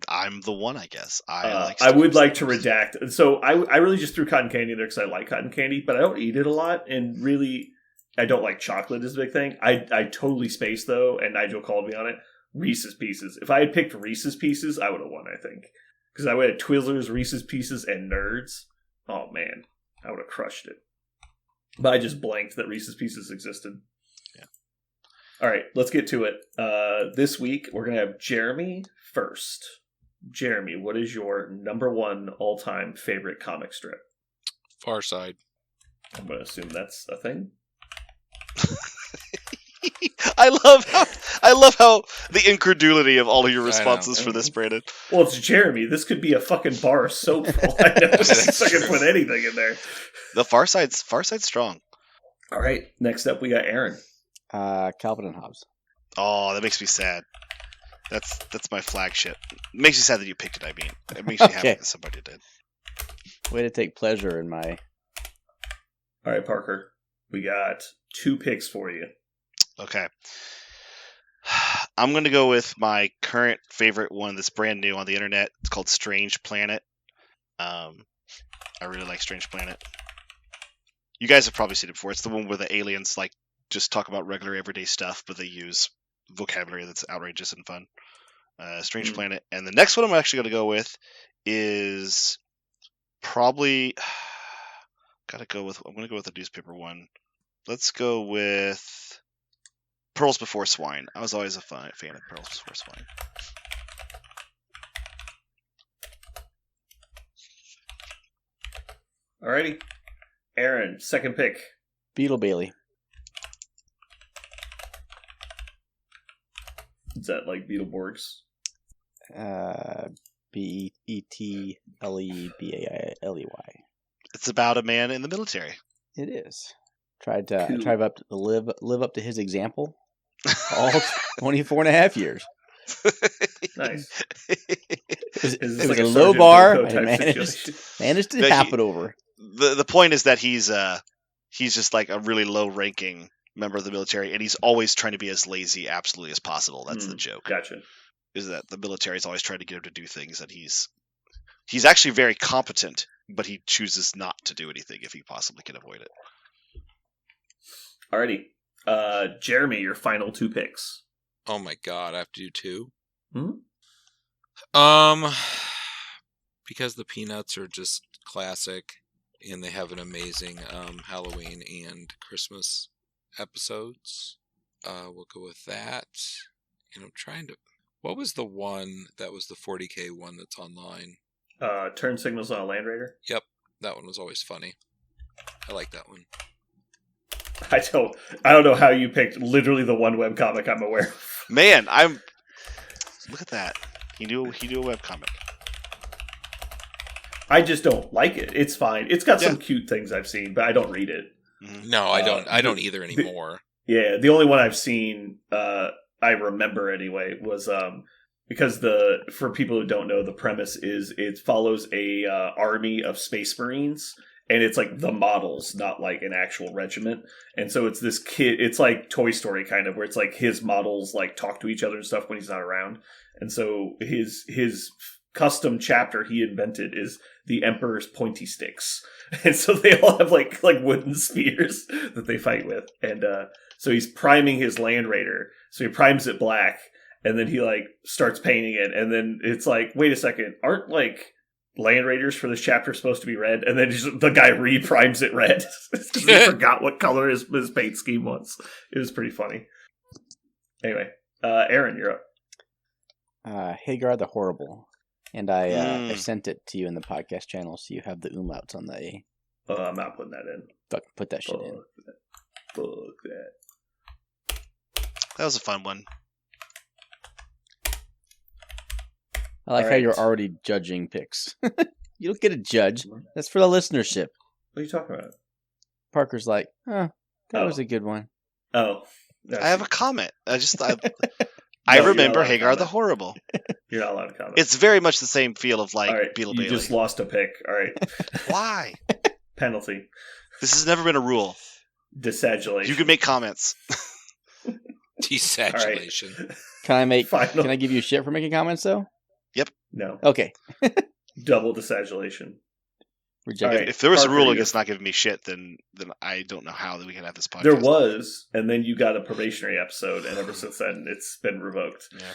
I'm the one, I guess. I I would Snickers like to Snickers. redact. So I really just threw cotton candy in there because I like cotton candy, but I don't eat it a lot, and really, I don't like chocolate is a big thing. I totally spaced, though, and Nigel called me on it. Reese's Pieces. If I had picked Reese's Pieces, I would have won, I think. Because I would have Twizzlers, Reese's Pieces, and Nerds. Oh, man. I would have crushed it. But I just blanked that Reese's Pieces existed. Yeah. All right, let's get to it. This week, we're going to have Jeremy first. Jeremy, what is your number one all-time favorite comic strip? Farside. I'm going to assume that's a thing. I love how the incredulity of all of your I know. responses for this, Brandon. Well, it's Jeremy. This could be a fucking bar of soap for all I know. I can put anything in there. The Farside's strong. All right, next up we got Aaron. Calvin and Hobbs. Oh, that makes me sad. That's my flagship. It makes me sad that you picked it. I mean, it makes me happy Okay. that somebody did. Way to take pleasure in my. All right, Parker. We got 2 picks for you. Okay. I'm going to go with my current favorite one that's brand new on the internet. It's called Strange Planet. I really like Strange Planet. You guys have probably seen it before. It's the one where the aliens like just talk about regular everyday stuff, but they use vocabulary that's outrageous and fun. Strange Planet. And the next one I'm actually going to go with is probably I'm going to go with the newspaper one. Let's go with Pearls Before Swine. I was always a fan of Pearls Before Swine. Alrighty. Aaron, second pick. Beetle Bailey. Is that like Beetleborgs? Beetlebailey. It's about a man in the military. It is. Tried to Cool. live up to his example. All 24 and a half years. Nice. It was, Is this it was like a a low Sergeant bar. Bilko I type managed situation? to No, tap he- it over. The point is that he's just like a really low ranking member of the military, and he's always trying to be as lazy absolutely as possible. That's the joke. Gotcha. Is that the military is always trying to get him to do things that he's actually very competent, but he chooses not to do anything if he possibly can avoid it. Alrighty. Jeremy, your final 2 picks. Oh my god, I have to do 2. Hmm? Because the Peanuts are just classic, and they have an amazing Halloween and Christmas episodes. We'll go with that. And I'm trying to... What was the one that was the 40K one that's online? Turn signals on a Land Raider? Yep. That one was always funny. I like that one. I don't know how you picked literally the one webcomic I'm aware of. Man, look at that. He knew a webcomic. I just don't like it. It's fine. It's got some cute things I've seen, but I don't read it. No, I don't. I don't either anymore. The only one I've seen, I remember anyway, was because for people who don't know, the premise is it follows a army of Space Marines, and it's like the models, not like an actual regiment. And so it's this kid. It's like Toy Story kind of, where it's like his models like talk to each other and stuff when he's not around. And so his custom chapter he invented is the Emperor's pointy sticks, and so they all have like wooden spears that they fight with. And so he's priming his Land Raider. So he primes it black, and then he like starts painting it, and then it's like, wait a second, aren't like Land Raiders for this chapter supposed to be red? And then the guy re-primes it red because he forgot what color his paint scheme was. It was pretty funny. Anyway, Aaron, you're up. Hägar the Horrible. And I sent it to you in the podcast channel, so you have the umlauts on the A. Oh, I'm not putting that in. Put that shit in. Fuck that. That was a fun one. I like how you're already judging picks. You don't get to judge. That's for the listenership. What are you talking about? Parker's like, that was a good one. Oh. I have a comment. I remember Hägar the Horrible. You're not allowed to comment. It's very much the same feel of like right, Beetle you Bailey. just lost a pick. All right. Why? Penalty. This has never been a rule. Desagulation. You can make comments. Desagulation. Right. Can I give you shit for making comments though? Yep. No. Okay. Double desagulation. Rejected. Right. If there was Parker, a rule against not giving me shit, then I don't know how we can have this podcast. There was, and then you got a probationary episode, and ever since then, it's been revoked. Yeah.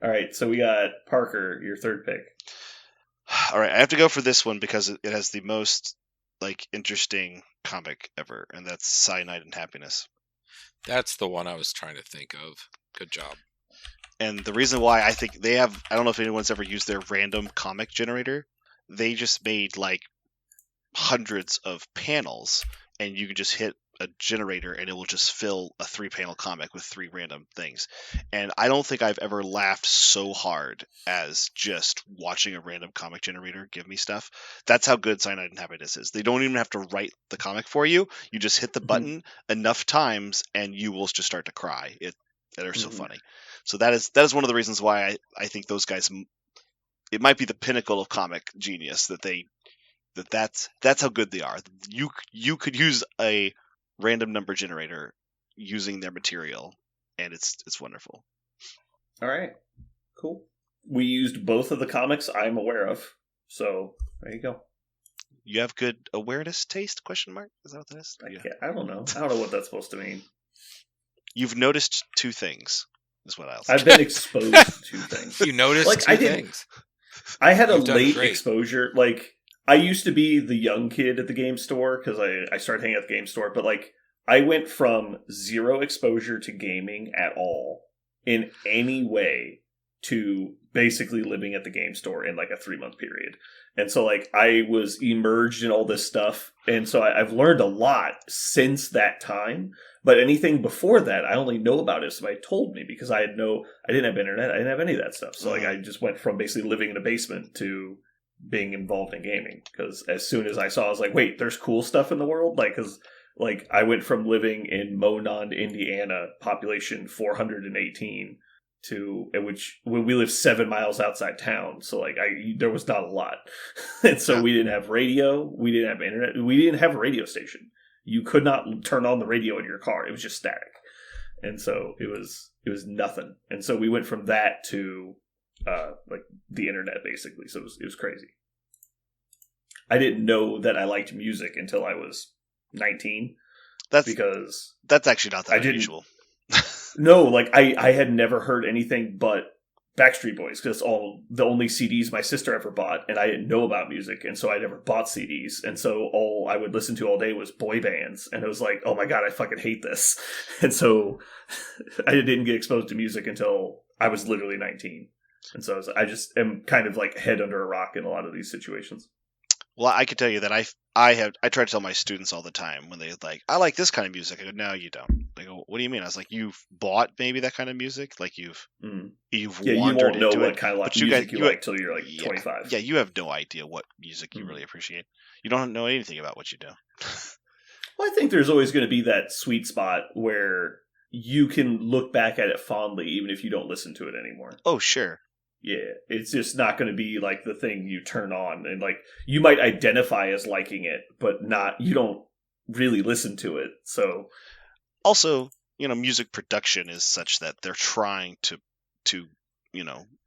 All right, so we got Parker, your third pick. All right, I have to go for this one because it has the most interesting comic ever, and that's Cyanide and Happiness. That's the one I was trying to think of. Good job. And the reason why I think I don't know if anyone's ever used their random comic generator. They just made hundreds of panels, and you can just hit a generator and it will just fill a 3-panel comic with 3 random things. And I don't think I've ever laughed so hard as just watching a random comic generator give me stuff. That's how good Cyanide and Happiness is. They don't even have to write the comic for you. You just hit the button enough times and you will just start to cry. They're so funny. So that is one of the reasons why I think those guys, it might be the pinnacle of comic genius that's how good they are. You could use a random number generator using their material, and it's wonderful. All right, cool. We used both of the comics I'm aware of, so there you go. You have good awareness taste? Question mark? Is that what that is? I don't know. I don't know what that's supposed to mean. You've noticed 2 things. Is what I'll say. I've been exposed to 2 things. You noticed 2 things. I had a late exposure. I used to be the young kid at the game store because I started hanging at the game store, but I went from 0 exposure to gaming at all in any way to basically living at the game store in a 3-month period. And so I was immersed in all this stuff. And so I've learned a lot since that time. But anything before that, I only know about it if somebody told me, because I didn't have internet. I didn't have any of that stuff. So I just went from basically living in a basement to being involved in gaming. Because as soon as I saw, I was like, wait, there's cool stuff in the world? Because I went from living in Monon, Indiana, population 418, when we lived 7 miles outside town. So there was not a lot. And so we didn't have radio. We didn't have internet. We didn't have a radio station. You could not turn on the radio in your car. It was just static. And so it was nothing. And so we went from that to the internet, basically. So it was crazy. I didn't know that I liked music until I was 19. That's actually not that unusual. No, I had never heard anything but Backstreet Boys, because the only CDs my sister ever bought, and I didn't know about music, and so I never bought CDs, and so all I would listen to all day was boy bands, and it was like, oh my god, I fucking hate this. And so I didn't get exposed to music until I was literally 19. And so I just am kind of like head under a rock in a lot of these situations. Well, I can tell you that I try to tell my students all the time when they like, I like this kind of music. I go, no, you don't. They go, what do you mean? I was like, you've bought maybe that kind of music, like you've wandered you won't know into what it. kind of But music you like till you're like 25. Yeah, you have no idea what music you really appreciate. You don't know anything about what you do. Well, I think there's always going to be that sweet spot where you can look back at it fondly, even if you don't listen to it anymore. Oh, sure. Yeah, it's just not going to be like the thing you turn on, and like you might identify as liking it, but you don't really listen to it. So also, music production is such that they're trying to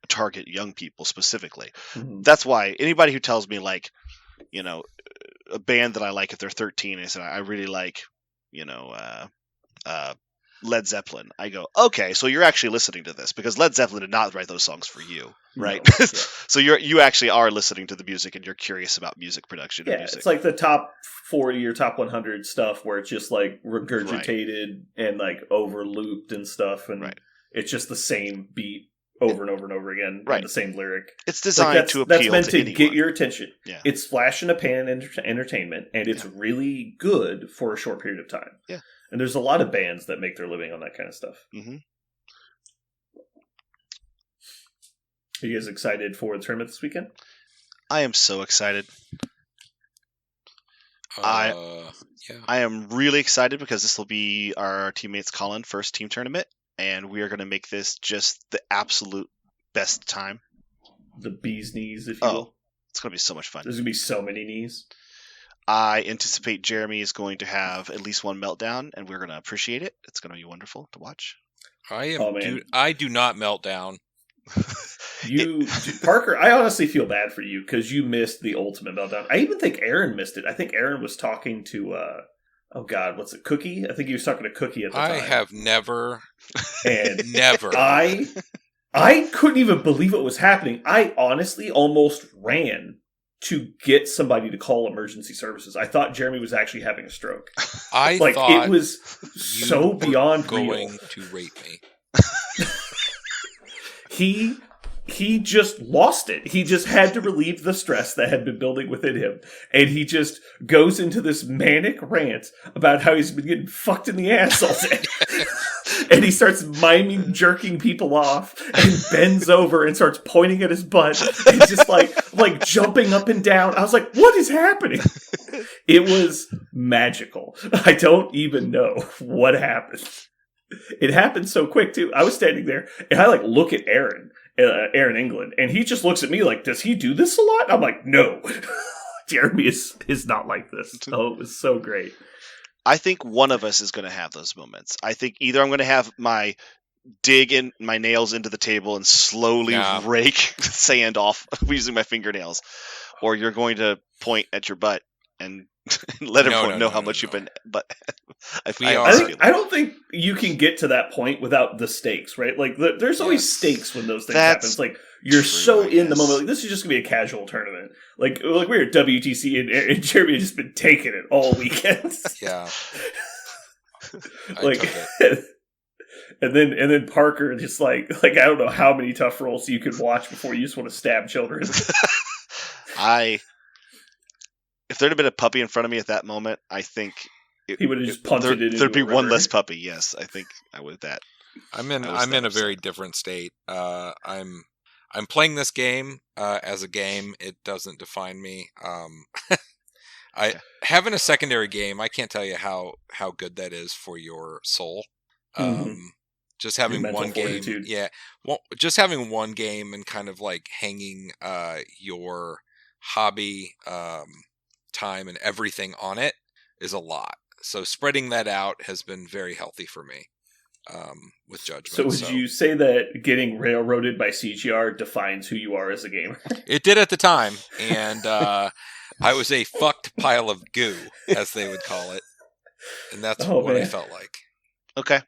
target young people specifically. Mm-hmm. That's why anybody who tells me like, a band that I like if they're 13, I said I really like, Led Zeppelin. I go, okay, so you're actually listening to this because Led Zeppelin did not write those songs for you, right? No, yeah. So you actually are listening to the music and you're curious about music production. Yeah, and music. It's like the top 40 or top 100 stuff where it's just like regurgitated and like over looped and stuff, and it's just the same beat over and over and over again, and the same lyric. It's designed to appeal to anyone. That's meant to get your attention. Yeah. It's flash in a pan entertainment, and it's really good for a short period of time. Yeah. And there's a lot of bands that make their living on that kind of stuff. Mm-hmm. Are you guys excited for the tournament this weekend? I am so excited. I am really excited because this will be our teammates Colin first team tournament, and we are going to make this just the absolute best time. The bee's knees, if you will. It's going to be so much fun. There's going to be so many knees. I anticipate Jeremy is going to have at least one meltdown, and we're going to appreciate it. It's going to be wonderful to watch. I do not melt down. Parker, I honestly feel bad for you because you missed the ultimate meltdown. I even think Aaron missed it. I think Aaron was talking to what's it, Cookie? I think he was talking to Cookie at the time. I have never and never. I couldn't even believe what was happening. I honestly almost ran to get somebody to call emergency services. I thought Jeremy was actually having a stroke. I thought it was so beyond going to rape me. He just lost it. He just had to relieve the stress that had been building within him. And he just goes into this manic rant about how he's been getting fucked in the ass all day. And he starts miming jerking people off and bends over and starts pointing at his butt and just like jumping up and down. I was like, what is happening? It was magical. I don't even know what happened. It happened so quick too. I was standing there and I look at Aaron England, and he just looks at me like, does he do this a lot? I'm like, no. Jeremy is not like this. Oh, it was so great. I think one of us is going to have those moments. I think either I'm going to have my dig in my nails into the table and slowly rake sand off using my fingernails, or you're going to point at your butt and let everyone know how much you've been. But I don't think you can get to that point without the stakes, right? Like there's always stakes when those things happen. It's like you're so in the moment. Like, this is just gonna be a casual tournament. Like we're at WTC and Jeremy has just been taking it all weekend. Yeah. And then Parker just like I don't know how many tough rolls you could watch before you just want to stab children. If there'd have been a puppy in front of me at that moment, I think he would have just punted it. There'd be one less puppy. Yes, I think I would. I'm in a very different state. I'm playing this game as a game. It doesn't define me. Having a secondary game, I can't tell you how good that is for your soul. Just having one game, just having one game and kind of like hanging your hobby time and everything on it is a lot. So spreading that out has been very healthy for me with Judgment. So would you say that getting railroaded by CGR defines who you are as a gamer? It did at the time, and I was a fucked pile of goo, as they would call it, and that's what I felt like. Okay,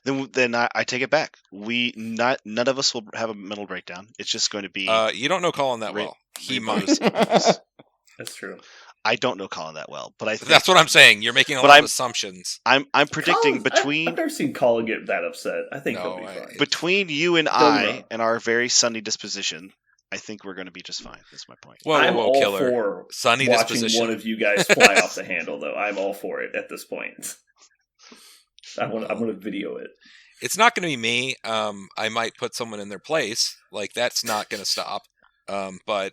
then I take it back. None of us will have a mental breakdown. It's just going to be. You don't know Colin that well. He might. That's true. I don't know Colin that well, but I think that's what I'm saying. You're making a lot of assumptions. I'm predicting between. I've never seen Colin get that upset. I think he'll be fine. Between you and I and our very sunny disposition, I think we're going to be just fine. That's my point. I'm all killer. for sunny watching disposition. one of you guys fly off the handle, though. I'm all for it at this point. I'm gonna video it. It's not going to be me. I might put someone in their place. Like, that's not going to stop. But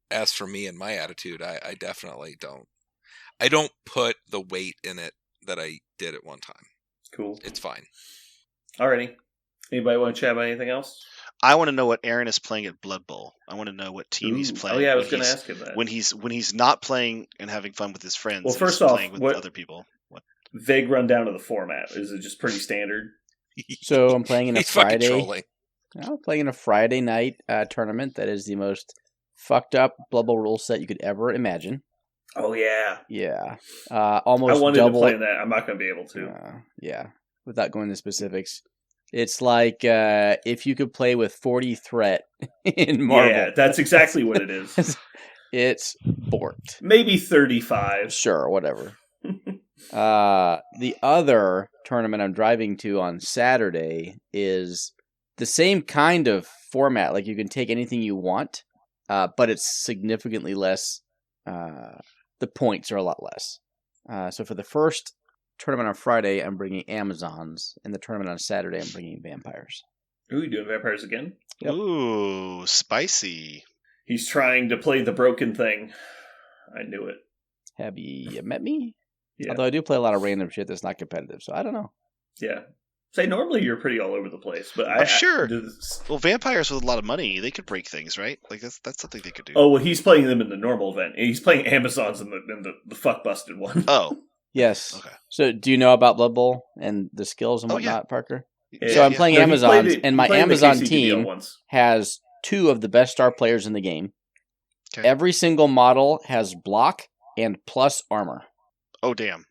as for me and my attitude, I definitely don't. I don't put the weight in it that I did at one time. Cool. It's fine. Alrighty. Anybody want to chat about anything else? I want to know what Aaron is playing at Blood Bowl. I want to know what team he's playing. Oh yeah, I was going to ask him that. When he's not playing and having fun with his friends. Well, first off, playing with other people. What? Vague rundown of the format. Is it just pretty standard? So I'm playing in a Friday. Trolling. I'm playing in a Friday night tournament that is the most fucked up Blood Bowl rule set you could ever imagine. Oh yeah, yeah. Almost. I wanted double, to play that. I'm not going to be able to. Yeah, without going into specifics, it's like if you could play with 40 threat in Marvel. Yeah, that's exactly what it is. It's borked. Maybe 35. Sure, whatever. The other tournament I'm driving to on Saturday is the same kind of format. Like, you can take anything you want, but it's significantly less. The points are a lot less. So for the first tournament on Friday, I'm bringing Amazons, and the tournament on Saturday, I'm bringing vampires. Ooh, you doing vampires again? Yep. Ooh, spicy. He's trying to play the broken thing. I knew it. Have you met me? Yeah. Although I do play a lot of random shit that's not competitive, so I don't know. Yeah. Say, normally you're pretty all over the place, but I'm sure. Well, vampires with a lot of money, they could break things, right? Like, that's something they could do. Oh, well, he's playing them in the normal event. He's playing Amazons in the fuck busted one. Oh. Yes. Okay. So do you know about Blood Bowl and the skills and whatnot, Parker? Yeah, so I'm playing Amazons, and my Amazon team once. has 2 of the best star players in the game. Okay. Every single model has block and plus armor. Oh, damn.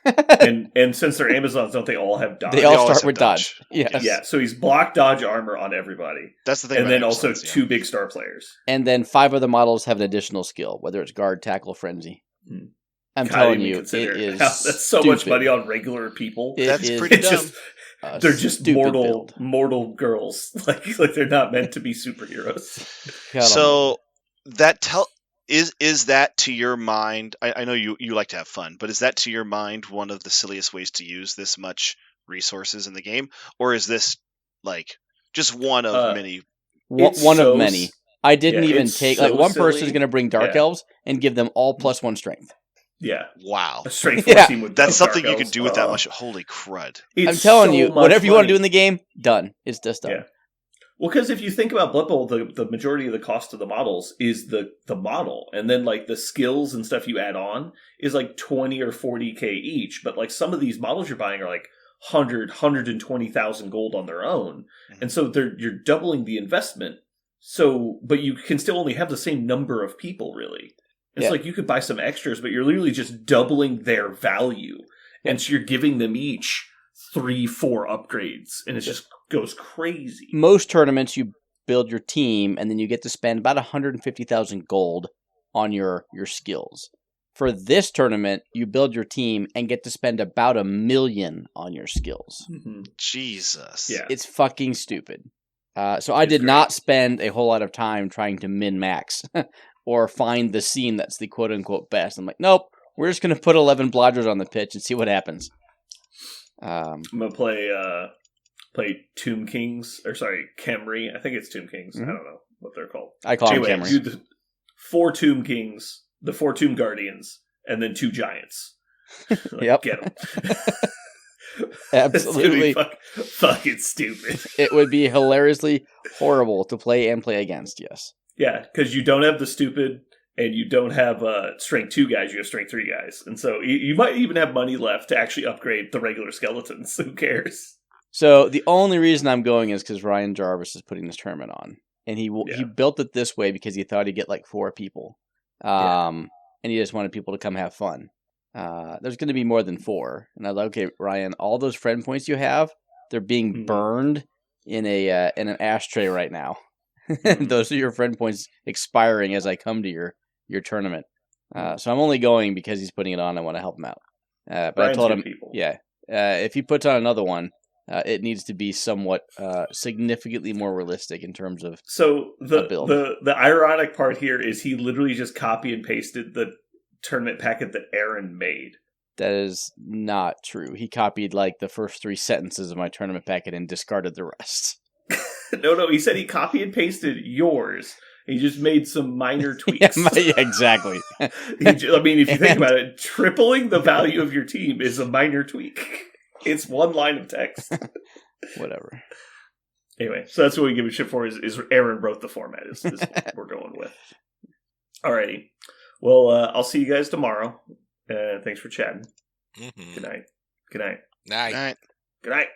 and since they're Amazons, don't they all have dodge? They all start with dodge. Yes. Yeah, so he's block, dodge, armor on everybody. That's the thing. And then also 2 big star players. And then 5 other models have an additional skill, whether it's guard, tackle, frenzy. I'm telling you, it is that's so much money on regular people. That's pretty dumb. They're just mortal girls. Like they're not meant to be superheroes. So that is that to your mind? I know you like to have fun, but is that to your mind one of the silliest ways to use this much resources in the game, or is this like just one of many? One of many. I didn't even take one silly. person is going to bring Dark Elves and give them all +1 strength. Yeah. Wow. A strength 14 would That's something you could do with that much. Holy crud. I'm telling you, whatever you want to do in the game, done. It's just done. Yeah. Well, because if you think about Blood Bowl, the majority of the cost of the models is the model. And then, like, the skills and stuff you add on is, like, 20 or 40K each. But, like, some of these models you're buying are, like, 120,000 gold on their own. Mm-hmm. And so you're doubling the investment. So, but you can still only have the same number of people, really. It's like you could buy some extras, but you're literally just doubling their value. And so you're giving them each 3-4 upgrades. And it just goes crazy. Most tournaments, you build your team, and then you get to spend about 150,000 gold on your skills. For this tournament, you build your team and get to spend about 1 million on your skills. Mm-hmm. Jesus. Yeah. It's fucking stupid. So I did not spend a whole lot of time trying to min-max or find the scene that's the quote-unquote best. I'm like, nope, we're just going to put 11 Blodgers on the pitch and see what happens. I'm going to play Tomb Kings, or sorry, Khemri. I think it's Tomb Kings. Mm-hmm. I don't know what they're called. I call them Khemri. Do the 4 Tomb Kings, the 4 Tomb Guardians, and then 2 Giants. Yep. Get them. Absolutely. Fucking stupid. It would be hilariously horrible to play against, yes. Yeah, because you don't have the stupid, and you don't have strength 2 guys, you have strength 3 guys. And so you might even have money left to actually upgrade the regular skeletons. Who cares? So the only reason I'm going is because Ryan Jarvis is putting this tournament on. And he built it this way because he thought he'd get like 4 people. And he just wanted people to come have fun. there's going to be more than 4. And I was like, okay, Ryan, all those friend points you have, they're being burned in an ashtray right now. Those are your friend points expiring as I come to your tournament. So I'm only going because he's putting it on. I want to help him out. But Brian's I told him, if he puts on another one, it needs to be somewhat significantly more realistic in terms of build. The ironic part here is he literally just copy and pasted the tournament packet that Aaron made. That is not true. He copied like the first 3 sentences of my tournament packet and discarded the rest. No, he said he copy and pasted yours. He just made some minor tweaks. Yeah, exactly. If you think about it, tripling the value of your team is a minor tweak. It's 1 line of text. Whatever. Anyway, so that's what we give a shit for is Aaron wrote the format is what we're going with. Alrighty. Well, I'll see you guys tomorrow. Thanks for chatting. Mm-hmm. Good night. Good night. Night. Good night.